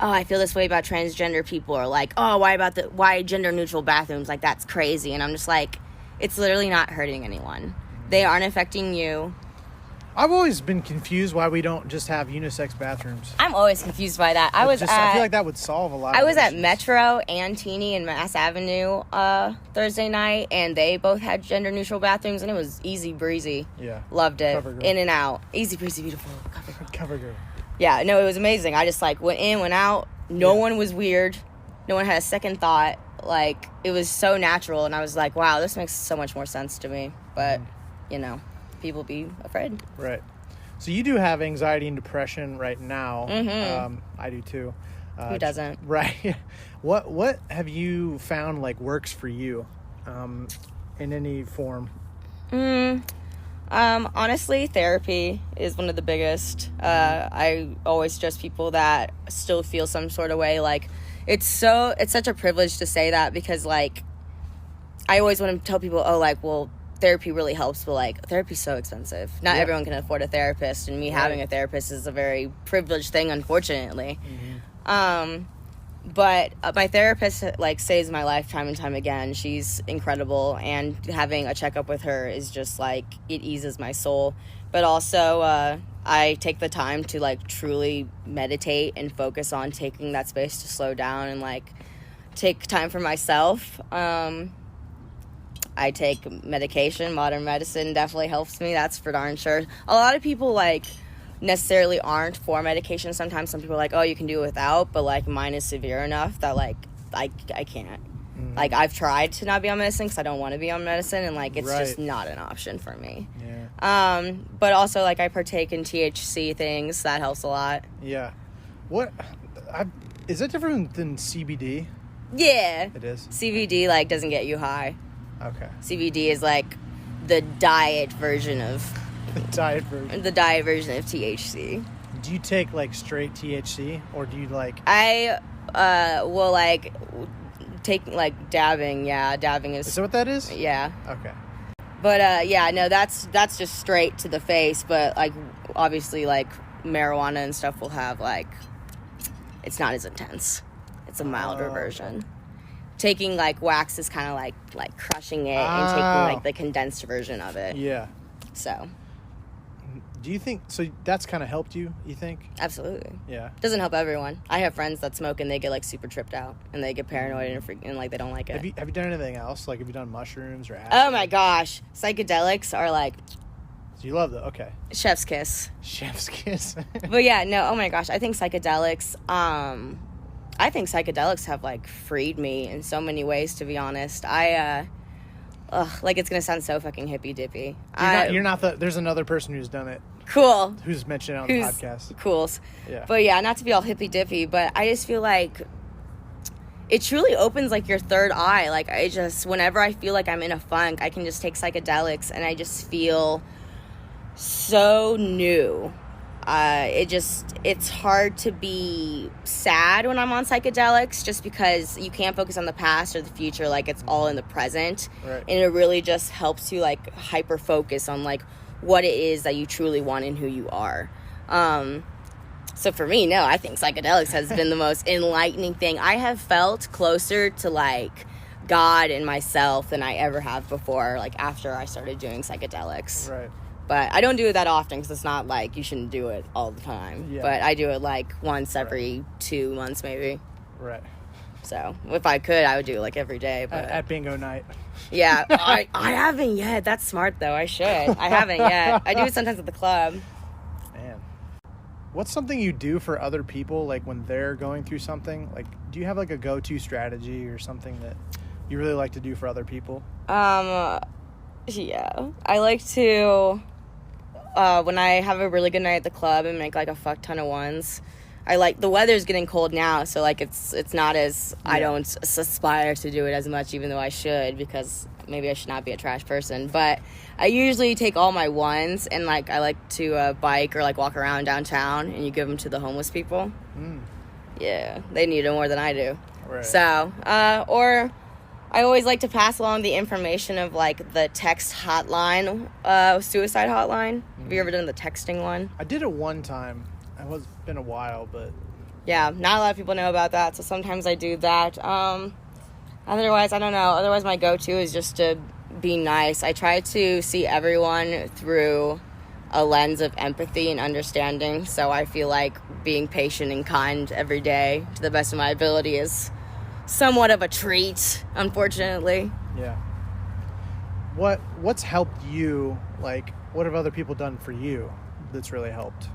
oh, I feel this way about transgender people, or like, oh, why gender neutral bathrooms? Like, that's crazy. And I'm just like, it's literally not hurting anyone. They aren't affecting you. I've always been confused why we don't just have unisex bathrooms. I'm always confused by that. I feel like that would solve a lot of issues. at Metro and Teeny and Mass Avenue Thursday night, and they both had gender neutral bathrooms, and it was easy breezy. Yeah. Loved it. Cover girl. In and out. Easy breezy, beautiful. Cover girl. Cover girl. Yeah, no, it was amazing. I just, like, went in, went out. No one was weird. No one had a second thought. Like, it was so natural, and I was like, wow, this makes so much more sense to me. But, you know, people be afraid. Right. So you do have anxiety and depression right now. I do too. Who doesn't? Right. What have you found, like, works for you in any form? Honestly, therapy is one of the biggest. I always suggest people that still feel some sort of way. Like, it's such a privilege to say that, because, like, I always want to tell people, oh, like, well, therapy really helps, but, like, therapy's so expensive. Not everyone can afford a therapist, and me having a therapist is a very privileged thing, unfortunately. But my therapist, like, saves my life time and time again. She's incredible, and having a checkup with her is just, like, it eases my soul. But also, I take the time to, like, truly meditate and focus on taking that space to slow down and, like, take time for myself. I take medication. Modern medicine definitely helps me. That's for darn sure. A lot of people, like, necessarily aren't for medication. Sometimes some people are like, oh, you can do it without, but, like, mine is severe enough that, like, I can't. Like, I've tried to not be on medicine because I don't want to be on medicine, and, like, it's just not an option for me. But also, like, I partake in THC things. That helps a lot. Is that different than CBD? Yeah. It is? CBD, like, doesn't get you high. Okay. CBD is, like, the diet version of... The diet version of THC. Do you take, like, straight THC, or do you, like... I will, like, take, like, dabbing. Yeah, dabbing is... Is that what that is? Yeah. Okay. But, yeah, no, that's just straight to the face, but, like, obviously, like, marijuana and stuff will have, like... It's not as intense. It's a milder version. Taking, like, wax is kind of like crushing it and taking, like, the condensed version of it. Yeah. So... Do you think, so that's kind of helped you think? Absolutely. Yeah. Doesn't help everyone. I have friends that smoke and they get, like, super tripped out and they get paranoid and like, they don't like it. Have you done anything else? Like, have you done mushrooms or acid? Oh my gosh. Psychedelics are, like... So you love them, okay. Chef's kiss. Chef's kiss. But yeah, no, oh my gosh. I think psychedelics, have, like, freed me in so many ways, to be honest. Like, it's gonna sound so fucking hippy-dippy. There's another person who's done it. Cool. Who's mentioned it on the podcast. Cool. Yeah. But yeah, not to be all hippy-dippy, but I just feel like it truly opens, like, your third eye. Like, whenever I feel like I'm in a funk, I can just take psychedelics and I just feel so new. It's hard to be sad when I'm on psychedelics just because you can't focus on the past or the future. Like, it's all in the present. Right. And it really just helps you, like, hyper focus on, like, what it is that you truly want and who you are. So for me, no, I think psychedelics has been the most enlightening thing. I have felt closer to, like, God and myself than I ever have before, like, after I started doing psychedelics. Right. But I don't do it that often because it's not like you shouldn't do it all the time. Yeah. But I do it, like, once every 2 months maybe. Right. So if I could, I would do it, like, every day. But At bingo night. Yeah. I haven't yet. That's smart, though. I should. I haven't yet. I do it sometimes at the club. Man. What's something you do for other people, like, when they're going through something? Like, do you have, like, a go-to strategy or something that you really like to do for other people? Yeah. I like to... when I have a really good night at the club and make, like, a fuck ton of ones, the weather's getting cold now, so, like, it's not as, I don't aspire to do it as much, even though I should, because maybe I should not be a trash person, but I usually take all my ones, and, like, I like to bike or, like, walk around downtown, and you give them to the homeless people. Yeah, they need it more than I do. Right. So, or... I always like to pass along the information of, like, the text hotline, suicide hotline. Have you ever done the texting one? I did it one time. It's been a while, but... Yeah, not a lot of people know about that, so sometimes I do that. Otherwise, I don't know. Otherwise, my go-to is just to be nice. I try to see everyone through a lens of empathy and understanding, so I feel like being patient and kind every day to the best of my ability is... somewhat of a treat, unfortunately. Yeah. What's helped you? Like, what have other people done for you that's really helped?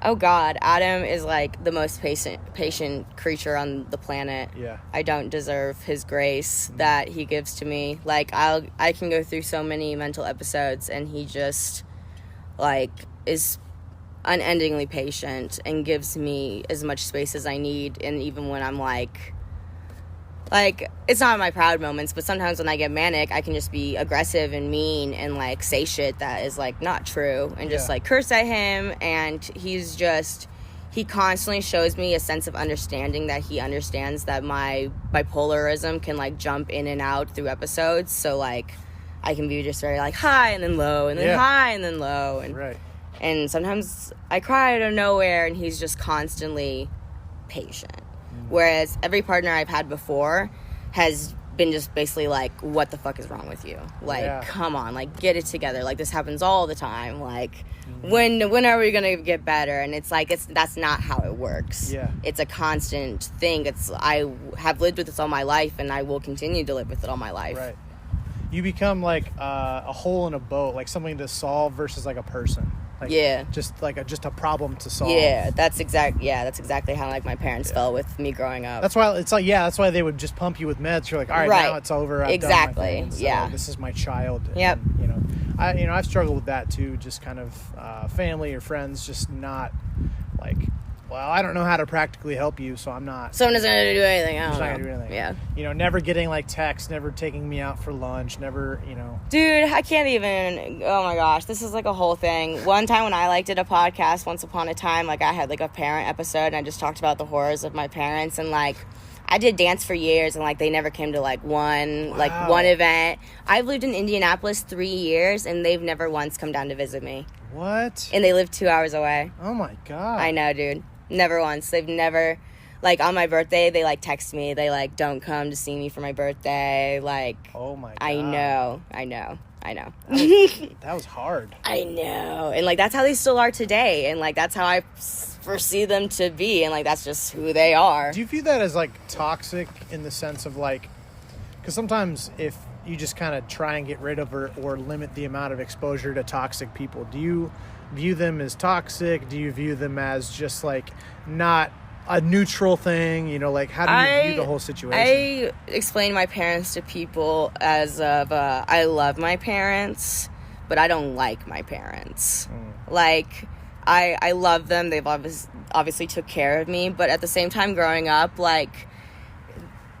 Oh God, Adam is like the most patient creature on the planet. Yeah. I don't deserve his grace that he gives to me. Like I can go through so many mental episodes, and he just like is unendingly patient and gives me as much space as I need. And even when I'm like it's not my proud moments, but sometimes when I get manic, I can just be aggressive and mean and like say shit that is like not true and just like curse at him. And he constantly shows me a sense of understanding, that he understands that my bipolarism can like jump in and out through episodes. So like I can be just very like high and then low and then high and then low. And right. And sometimes I cry out of nowhere, and he's just constantly patient. Whereas every partner I've had before has been just basically like, what the fuck is wrong with you? Like, come on, like, get it together. Like, this happens all the time. Like, when are we gonna get better? And it's like, that's not how it works. Yeah. It's a constant thing. I have lived with this all my life, and I will continue to live with it all my life. Right. You become like a hole in a boat, like something to solve versus like a person. Like, just a problem to solve. Yeah, that's exactly how like my parents felt with me growing up. That's why it's like that's why they would just pump you with meds. You're like, all right, now it's over. I've done my thing. So this is my child. Yep. And, I've struggled with that too. Just kind of family or friends, just not like, well, I don't know how to practically help you, so I'm not. Someone doesn't know how to do anything. I'm not gonna do anything. Yeah. Never getting like texts, never taking me out for lunch, never, Dude, I can't even. Oh my gosh, this is like a whole thing. One time when I did a podcast, once upon a time, like I had like a parent episode, and I just talked about the horrors of my parents, and like I did dance for years, and like they never came to like one event. I've lived in Indianapolis 3 years, and they've never once come down to visit me. What? And they live 2 hours away. Oh my God. I know, dude. Never once. They've never, like, on my birthday, they, like, text me. They, like, don't come to see me for my birthday. Like, oh, my God. I know. That was hard. I know. And, like, that's how they still are today. And, like, that's how I foresee them to be. And, like, that's just who they are. Do you view that as, like, toxic in the sense of, like, because sometimes if you just kind of try and get rid of or limit the amount of exposure to toxic people, do you view them as toxic? Do you view them as just like not a neutral thing? Like, how do you view the whole situation? I explain my parents to people as of I love my parents, but I don't like my parents. Like, I love them. They've obviously took care of me, but at the same time, growing up, like,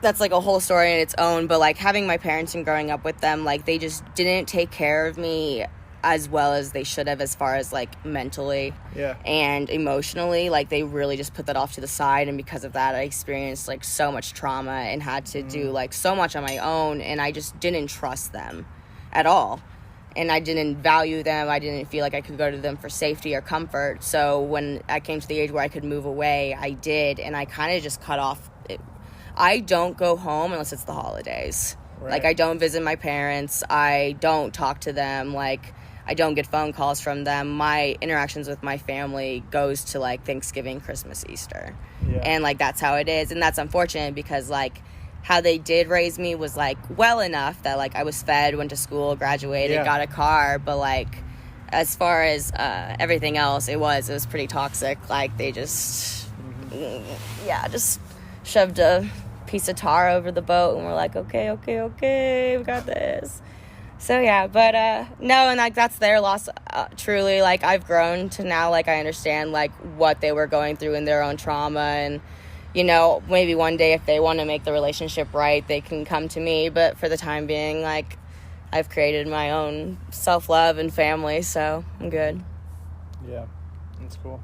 that's like a whole story in its own. But like having my parents and growing up with them, like they just didn't take care of me as well as they should have, as far as like mentally and emotionally. Like they really just put that off to the side, and because of that I experienced like so much trauma and had to do like so much on my own, and I just didn't trust them at all, and I didn't value them. I didn't feel like I could go to them for safety or comfort. So when I came to the age where I could move away, I did, and I kind of just cut off I don't go home unless it's the holidays. Right. Like, I don't visit my parents. I don't talk to them. Like, I don't get phone calls from them. My interactions with my family goes to, like, Thanksgiving, Christmas, Easter. Yeah. And, like, that's how it is. And that's unfortunate because, like, how they did raise me was, like, well enough that, like, I was fed, went to school, graduated, got a car. But, like, as far as everything else, it was pretty toxic. Like, they just, just shoved a piece of tar over the boat, and we're like, okay, we got this. So but no, and like that's their loss. Truly, like I've grown to now, like I understand like what they were going through in their own trauma, and maybe one day if they want to make the relationship right, they can come to me. But for the time being, like I've created my own self-love and family, so I'm good. Yeah, that's cool.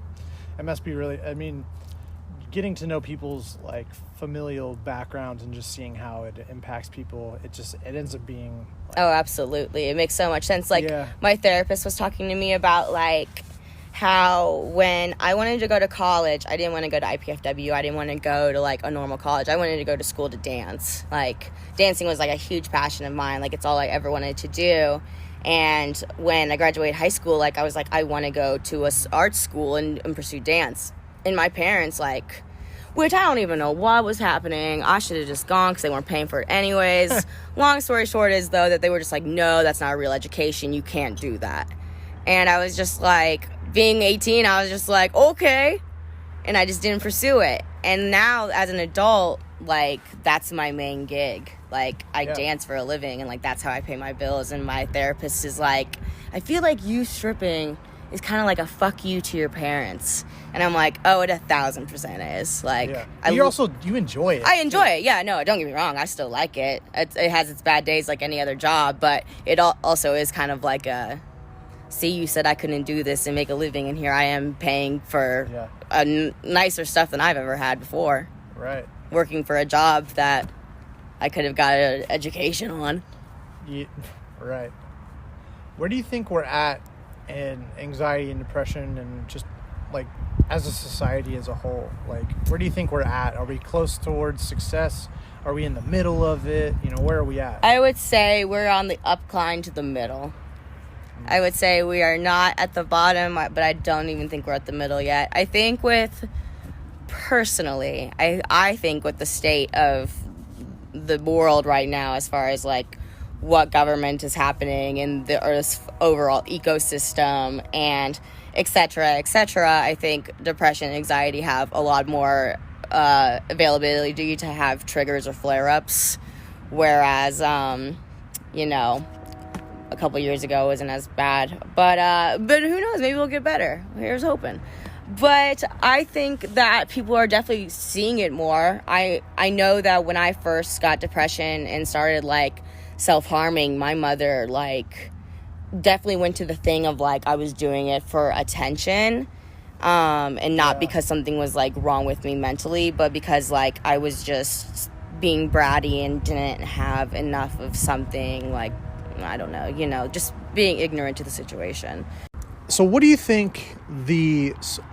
It must be really, I mean, getting to know people's like familial backgrounds and just seeing how it impacts people, it ends up being like, oh, absolutely, it makes so much sense. Like my therapist was talking to me about like how when I wanted to go to college, I didn't want to go to IPFW. I didn't want to go to like a normal college. I wanted to go to school to dance. Like dancing was like a huge passion of mine. Like it's all I ever wanted to do. And when I graduated high school, like I was like, I want to go to a art school and pursue dance. And my parents, like, which I don't even know what was happening. I should have just gone because they weren't paying for it anyways. Long story short is, though, that they were just like, no, that's not a real education. You can't do that. And I was just like, being 18, I was just like, okay. And I just didn't pursue it. And now, as an adult, like, that's my main gig. Like, I dance for a living, and, like, that's how I pay my bills. And my therapist is like, I feel like you stripping is kind of like a fuck you to your parents. And I'm like, oh, it 1,000% is. Like, you enjoy it. I enjoy it. Yeah, no, don't get me wrong. I still like it. It has its bad days like any other job, but it also is kind of like a, see, you said I couldn't do this and make a living, and here I am paying for nicer stuff than I've ever had before. Right. Working for a job that I could have got an education on. Yeah, right. Where do you think we're at in anxiety and depression and just, like, as a society as a whole? Like, where do you think we're at? Are we close towards success? Are we in the middle of it? You know, where are we at? I would say we're on the upcline to the middle. I would say we are not at the bottom, but I don't even think we're at the middle yet. I think personally, I think with the state of the world right now, as far as, like, what government is happening in the Earth's overall ecosystem and et cetera, I think depression and anxiety have a lot more availability to have triggers or flare-ups, whereas, you know, a couple years ago wasn't as bad. But who knows? Maybe we'll get better. Here's hoping. But I think that people are definitely seeing it more. I know that when I first got depression and started, like, self-harming, my mother, like, definitely went to the thing of, like, I was doing it for attention, and not because something was, like, wrong with me mentally, but because, like, I was just being bratty and didn't have enough of something, like, I don't know, you know, just being ignorant to the situation. So what do you think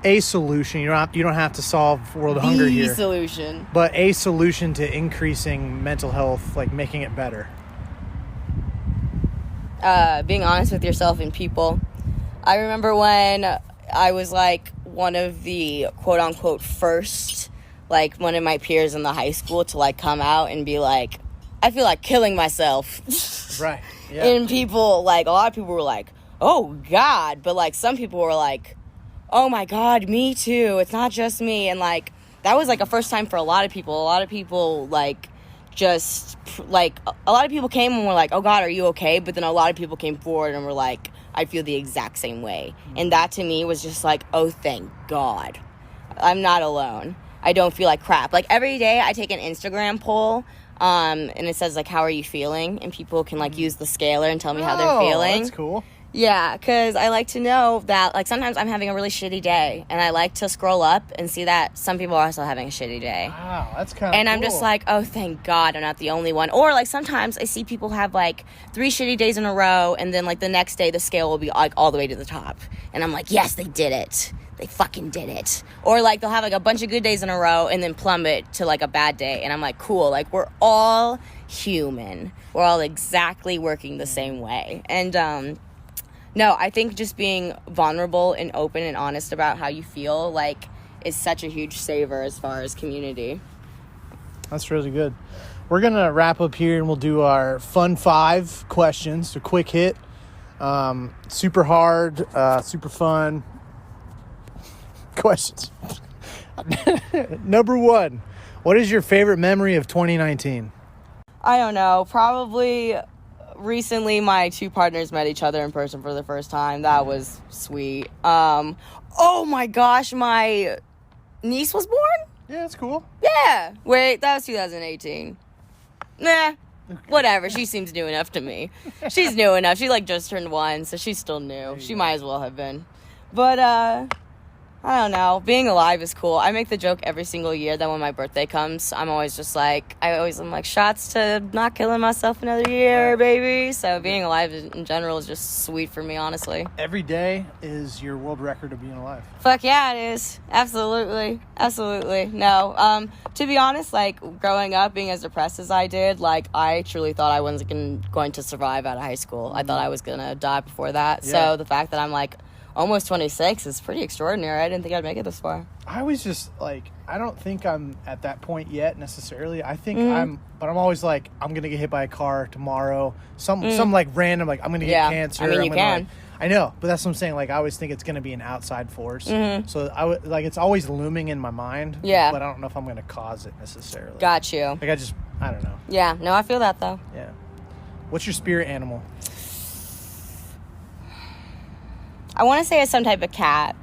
a solution, you don't have to solve world hunger here. The solution. But a solution to increasing mental health, like making it better? Being honest with yourself and people. I remember when I was, like, one of the quote-unquote first, like, one of my peers in the high school to, like, come out and be like, I feel like killing myself. Right, yeah. And people, like, a lot of people were like, oh, God. But, like, some people were like, oh, my God, me too. It's not just me. And, like, that was, like, a first time for a lot of people. A lot of people, like, just, like, a lot of people came and were like, oh, God, are you okay? But then a lot of people came forward and were like, I feel the exact same way. Mm-hmm. And that, to me, was just like, oh, thank God. I'm not alone. I don't feel like crap. Like, every day I take an Instagram poll, and it says, like, how are you feeling? And people can, like, use the scaler and tell me how they're feeling. That's cool. Yeah, because I like to know that, like, sometimes I'm having a really shitty day, and I like to scroll up and see that some people are also having a shitty day. Wow, that's kind of And I'm just like, oh, thank God I'm not the only one. Or, like, sometimes I see people have, like, 3 shitty days in a row, and then, like, the next day the scale will be, like, all the way to the top. And I'm like, yes, they did it. They fucking did it. Or, like, they'll have, like, a bunch of good days in a row and then plummet to, like, a bad day. And I'm like, cool. Like, we're all human. We're all exactly working the same way. And, no, I think just being vulnerable and open and honest about how you feel, like, is such a huge saver as far as community. That's really good. We're going to wrap up here and we'll do our fun 5 questions, a quick hit. Super hard, super fun questions. Number 1, what is your favorite memory of 2019? I don't know. Probably recently my 2 partners met each other in person for the first time. That was sweet. Oh my gosh, my niece was born? Yeah, that's cool. Yeah. Wait, that was 2018. Nah. Whatever. She seems new enough to me. She's new enough. She, like, just turned 1, so she's still new. She might as well have been. But, I don't know. Being alive is cool. I make the joke every single year that when my birthday comes, I'm always just like, I'm like, shots to not killing myself another year, baby. So being alive in general is just sweet for me, honestly. Every day is your world record of being alive. Fuck yeah, it is. Absolutely. Absolutely. No. To be honest, like, growing up, being as depressed as I did, like, I truly thought I wasn't going to survive out of high school. I thought I was going to die before that. Yeah. So the fact that I'm like, almost 26 is pretty extraordinary. I didn't think I'd make it this far. I always just, like, I don't think I'm at that point yet necessarily. I think I'm always like, I'm going to get hit by a car tomorrow. Some like, random, like, I'm going to get cancer. I mean, you can. I know, but that's what I'm saying. Like, I always think it's going to be an outside force. So, like, it's always looming in my mind. Yeah. But I don't know if I'm going to cause it necessarily. Got you. Like, I don't know. Yeah. No, I feel that, though. Yeah. What's your spirit animal? I want to say it's some type of cat.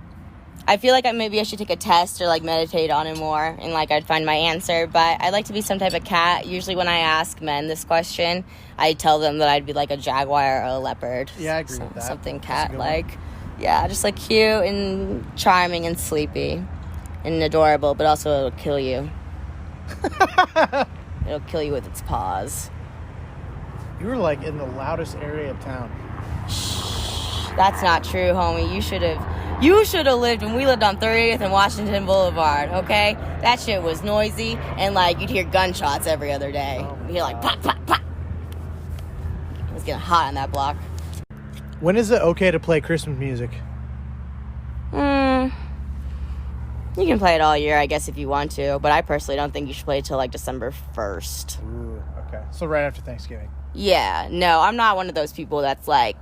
I feel like maybe I should take a test or, like, meditate on it more and, like, I'd find my answer. But I'd like to be some type of cat. Usually when I ask men this question, I tell them that I'd be, like, a jaguar or a leopard. Yeah, I agree with that. Something cat-like. Yeah, just, like, cute and charming and sleepy and adorable, but also it'll kill you. It'll kill you with its paws. You were, like, in the loudest area of town. That's not true, homie. You should have lived when we lived on 30th and Washington Boulevard, okay? That shit was noisy, and, like, you'd hear gunshots every other day. You'd hear, like, pop, pop, pop. It was getting hot on that block. When is it okay to play Christmas music? You can play it all year, I guess, if you want to, but I personally don't think you should play it till, like, December 1st. Ooh, okay. So right after Thanksgiving. Yeah, no, I'm not one of those people that's, like,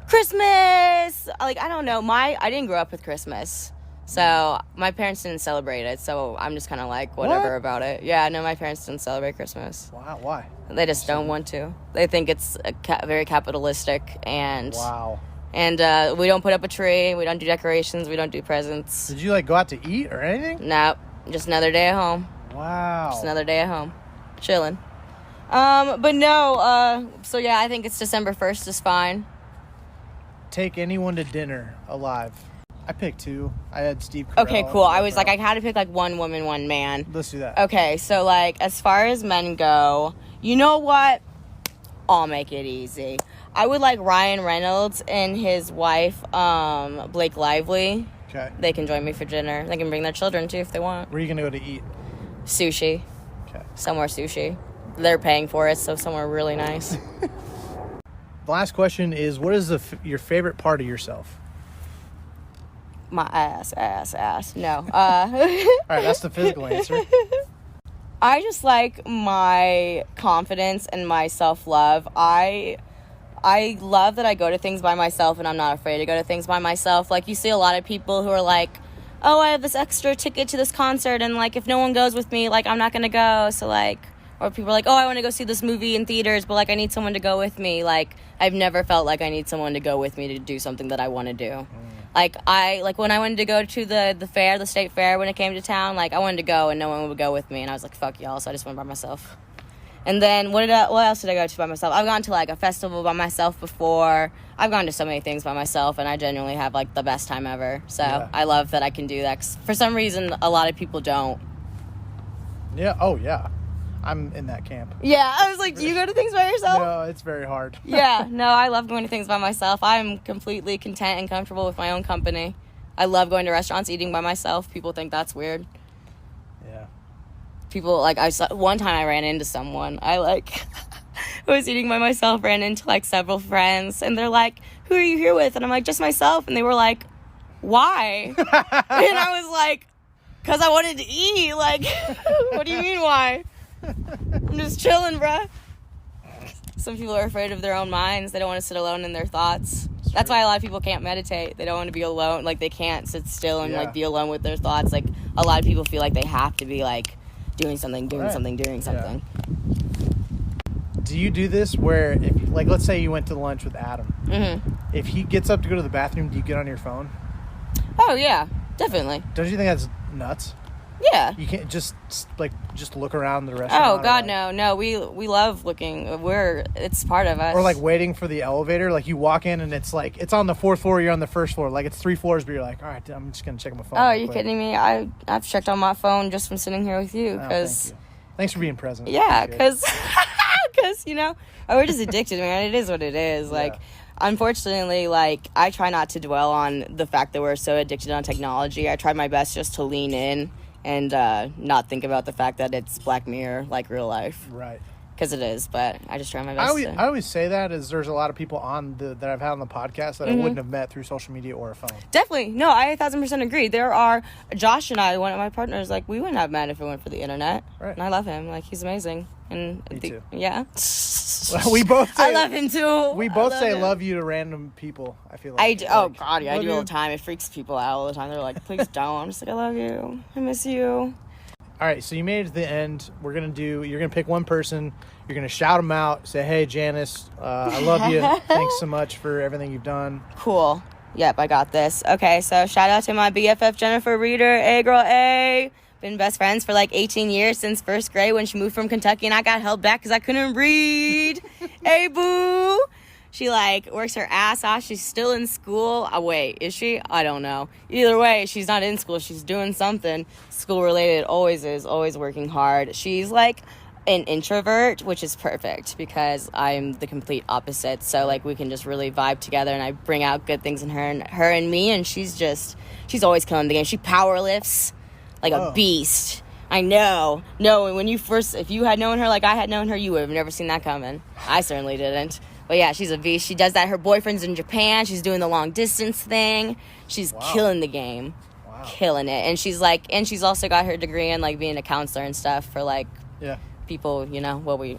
Christmas! Like, I don't know. I didn't grow up with Christmas. So, my parents didn't celebrate it. So, I'm just kind of like, whatever about it. Yeah, no, my parents didn't celebrate Christmas. Wow, why? They just don't want to. They think it's very capitalistic. And, wow. And we don't put up a tree. We don't do decorations. We don't do presents. Did you, like, go out to eat or anything? Nope. Just another day at home. Wow. Just another day at home. Chilling. But no, so yeah, I think it's December 1st is fine. Take anyone to dinner alive. I picked two. I had Steve Carell. Okay, cool. I was like, I had to pick like one woman, one man. Let's do that. Okay, so like as far as men go, you know what? I'll make it easy. I would like Ryan Reynolds and his wife, Blake Lively. Okay. They can join me for dinner. They can bring their children too if they want. Where are you gonna go to eat? Sushi. Okay. Somewhere sushi. They're paying for it, so somewhere really nice. The last question is, what is your favorite part of yourself? My ass. No. All right, that's the physical answer. I just like my confidence and my self-love. I love that I go to things by myself and I'm not afraid to go to things by myself. Like, you see a lot of people who are like, oh, I have this extra ticket to this concert and, like, if no one goes with me, like, I'm not going to go. So, like, or people are like, oh, I want to go see this movie in theaters, but, like, I need someone to go with me. Like, I've never felt like I need someone to go with me to do something that I want to do. Like, when I wanted to go to the fair, the state fair, when it came to town, like, I wanted to go and no one would go with me. And I was like, fuck y'all, so I just went by myself. And then, what else did I go to by myself? I've gone to, like, a festival by myself before. I've gone to so many things by myself, and I genuinely have, like, the best time ever. So, yeah. I love that I can do that. 'Cause for some reason, a lot of people don't. Yeah, oh, yeah. I'm in that camp. Yeah, I was like, do you go to things by yourself? No, it's very hard. Yeah, no, I love going to things by myself. I'm completely content and comfortable with my own company. I love going to restaurants, eating by myself. People think that's weird. Yeah. People, like, one time I ran into someone. I was eating by myself, ran into, like, several friends, and they're like, who are you here with? And I'm like, just myself. And they were like, why? And I was like, because I wanted to eat. Like, what do you mean, why? I'm just chilling, bruh. Some people are afraid of their own minds. They don't want to sit alone in their thoughts. That's why a lot of people can't meditate. They don't want to be alone. Like, they can't sit still and, like, be alone with their thoughts. Like, a lot of people feel like they have to be, like, doing something. Yeah. Do you do this where, if, like, let's say you went to lunch with Adam. Mm-hmm. If he gets up to go to the bathroom, do you get on your phone? Oh, yeah. Definitely. Don't you think that's nuts? Yeah. You can't just look around the restaurant. Oh, God, no. We love looking. It's part of us. Or, like, waiting for the elevator. Like, you walk in and it's, like, it's on the 4th floor, you're on the 1st floor. Like, it's 3 floors, but you're like, all right, I'm just going to check my phone. Oh, are you kidding me? I've checked on my phone just from sitting here with you. Cause, thank you. Thanks for being present. Yeah, because, you know, we're just addicted, man. It is what it is. Like, unfortunately, like, I try not to dwell on the fact that we're so addicted on technology. I try my best just to lean in and not think about the fact that it's Black Mirror, like real life. Right. because it is, but I just try my best. I always say that as there's a lot of people that I've had on the podcast that I wouldn't have met through social media or a phone. Definitely. No, I 1,000% agree. There are, Josh and I, one of my partners, like, we wouldn't have met if it weren't for the internet. Right. And I love him. Like, he's amazing. And Me too. Yeah. Well, we both say, I love him too. We both say him. love you to random people, I feel like. Oh, God, yeah, I do you. all the time. It freaks people out all the time. They're like, please don't. I'm just like, I love you. I miss you. All right, so you made it to the end. You're going to pick one person. You're going to shout them out. Say, hey, Janice, I love you. Thanks so much for everything you've done. Cool. Yep, I got this. Okay, so shout out to my BFF, Jennifer Reeder. A girl, A. Been best friends for like 18 years since first grade when she moved from Kentucky and I got held back because I couldn't read. Hey, boo. She, like, works her ass off. She's still in school. Oh, wait, is she? I don't know. Either way, she's not in school. She's doing something school-related. Always working hard. She's, like, an introvert, which is perfect because I'm the complete opposite. So, like, we can just really vibe together, and I bring out good things in her and me, and she's always killing the game. She power lifts like a beast. I know. No, if you had known her like I had known her, you would have never seen that coming. I certainly didn't. But yeah, she's a beast. She does that. Her boyfriend's in Japan. She's doing the long distance thing. She's killing the game. Wow. Killing it. And she's also got her degree in like being a counselor and stuff for like people, you know, what we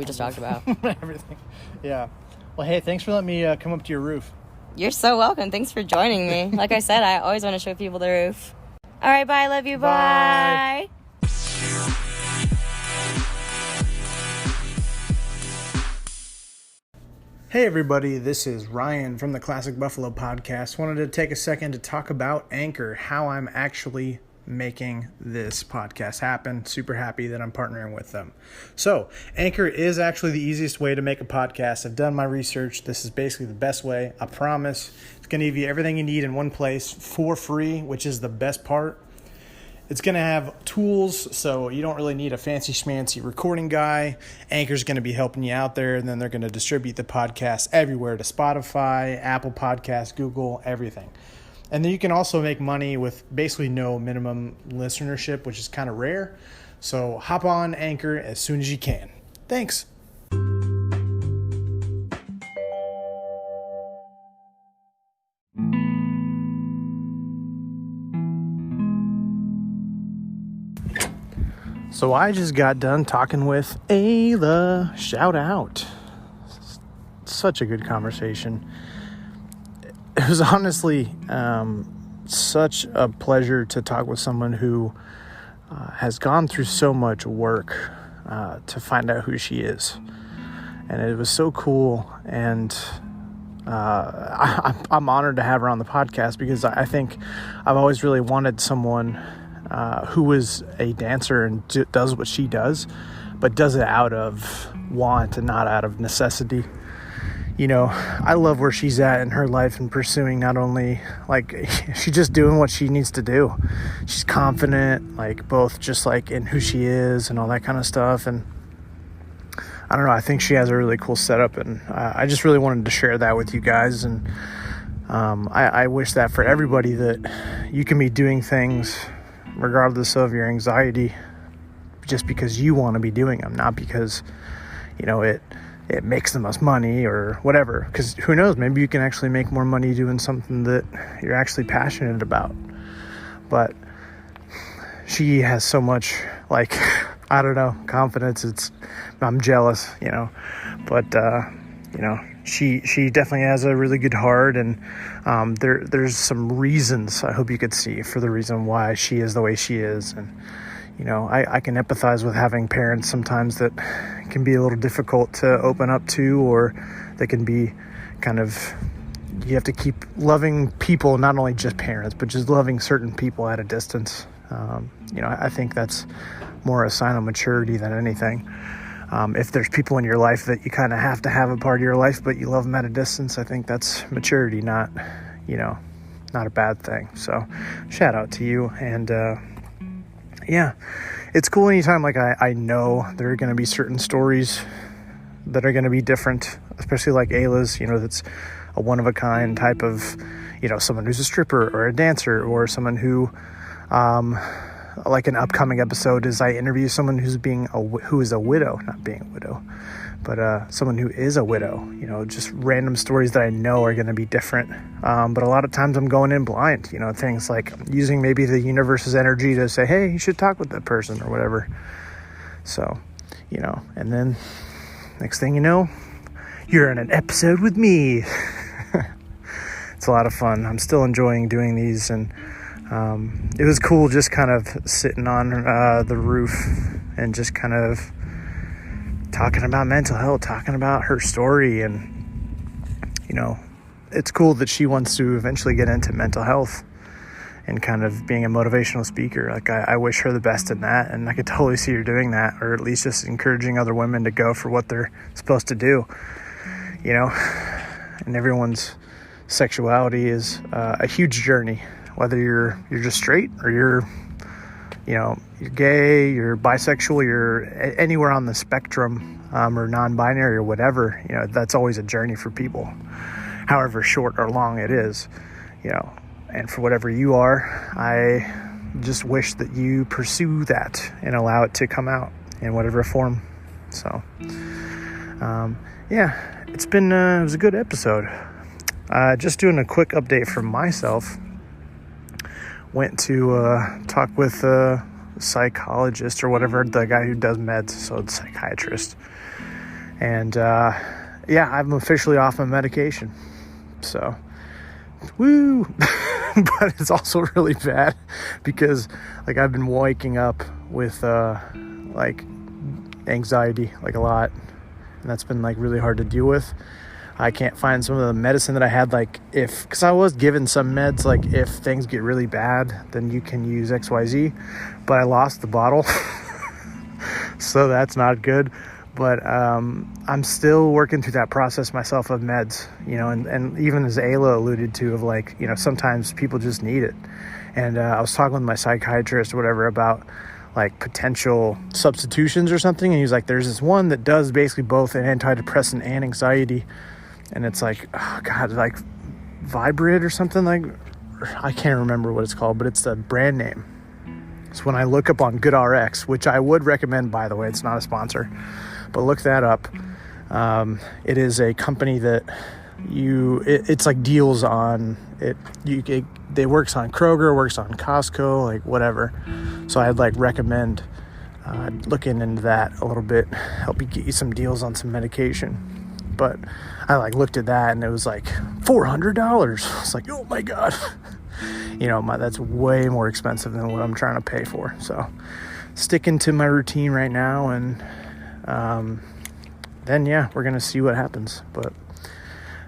just talked about. Everything. Yeah. Well, hey, thanks for letting me come up to your roof. You're so welcome. Thanks for joining me. Like I said, I always want to show people the roof. All right, bye. Love you. Bye. Hey everybody, this is Ryan from the Classic Buffalo Podcast. Wanted to take a second to talk about Anchor, how I'm actually making this podcast happen. Super happy that I'm partnering with them. So, Anchor is actually the easiest way to make a podcast. I've done my research. This is basically the best way. I promise. It's going to give you everything you need in one place for free, which is the best part. It's going to have tools, so you don't really need a fancy schmancy recording guy. Anchor's going to be helping you out there, and then they're going to distribute the podcast everywhere to Spotify, Apple Podcasts, Google, everything. And then you can also make money with basically no minimum listenership, which is kind of rare. So hop on Anchor as soon as you can. Thanks. So I just got done talking with Ayla. Shout out. Such a good conversation. It was honestly such a pleasure to talk with someone who has gone through so much work to find out who she is. And it was so cool. And I'm honored to have her on the podcast because I think I've always really wanted someone who is a dancer and does what she does, but does it out of want and not out of necessity. You know, I love where she's at in her life and pursuing not only, like, she's just doing what she needs to do. She's confident, like, both just, like, in who she is and all that kind of stuff. And I don't know, I think she has a really cool setup, and I just really wanted to share that with you guys. And I wish that for everybody, that you can be doing things regardless of your anxiety, just because you want to be doing them, not because, you know, it makes the most money or whatever. Because who knows, maybe you can actually make more money doing something that you're actually passionate about. But she has so much, like, I don't know, confidence. I'm jealous, you know, but you know, she definitely has a really good heart, and there's some reasons I hope you could see for the reason why she is the way she is. And you know, I can empathize with having parents sometimes that can be a little difficult to open up to, or they can be kind of, you have to keep loving people, not only just parents, but just loving certain people at a distance. You know, I think that's more a sign of maturity than anything. If there's people in your life that you kind of have to have a part of your life, but you love them at a distance, I think that's maturity, not, you know, not a bad thing. So shout out to you. And, yeah, it's cool anytime, like, I know there are going to be certain stories that are going to be different, especially like Ayla's, you know, that's a one-of-a-kind type of, you know, someone who's a stripper or a dancer, or someone who, like an upcoming episode is I interview someone who is a widow, not being a widow, but someone who is a widow. You know, just random stories that I know are going to be different. But a lot of times I'm going in blind. You know, things like using maybe the universe's energy to say, hey, you should talk with that person or whatever. So, you know, and then next thing you know, you're in an episode with me. It's a lot of fun. I'm still enjoying doing these, and it was cool just kind of sitting on the roof and just kind of talking about mental health, talking about her story. And, you know, it's cool that she wants to eventually get into mental health and kind of being a motivational speaker. Like, I wish her the best in that, and I could totally see her doing that, or at least just encouraging other women to go for what they're supposed to do, you know. And everyone's sexuality is a huge journey, whether you're just straight or you're gay, you're bisexual, you're anywhere on the spectrum, or non-binary or whatever. You know, that's always a journey for people, however short or long it is, you know. And for whatever you are, I just wish that you pursue that and allow it to come out in whatever form. So, yeah, it was a good episode. Just doing a quick update from myself. Went to talk with a psychologist or whatever, the guy who does meds, so it's psychiatrist. And yeah, I'm officially off my medication. So, woo! But it's also really bad because, like, I've been waking up with like anxiety, like, a lot, and that's been like really hard to deal with. I can't find some of the medicine that I had, like, because I was given some meds, like, if things get really bad, then you can use XYZ, but I lost the bottle, so that's not good. But I'm still working through that process myself of meds, you know, and even as Ayla alluded to, of, like, you know, sometimes people just need it. And I was talking with my psychiatrist or whatever about, like, potential substitutions or something, and he was like, there's this one that does basically both an antidepressant and anxiety. And it's like, oh God, like Vibrid or something, like, I can't remember what it's called, but it's the brand name. So when I look up on GoodRx, which I would recommend, by the way, it's not a sponsor, but look that up. It is a company that it's like deals on it. They works on Kroger, works on Costco, like whatever. So I'd like recommend looking into that a little bit, help you get you some deals on some medication. But I like looked at that and it was like $400. It's like, oh my God, you know, that's way more expensive than what I'm trying to pay for. So sticking to my routine right now, and then yeah, we're gonna see what happens. But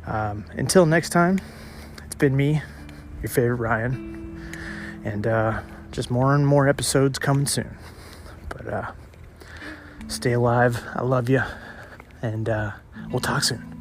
until next time, it's been me, your favorite Ryan, and just more and more episodes coming soon. But stay alive. I love you, and we'll talk soon.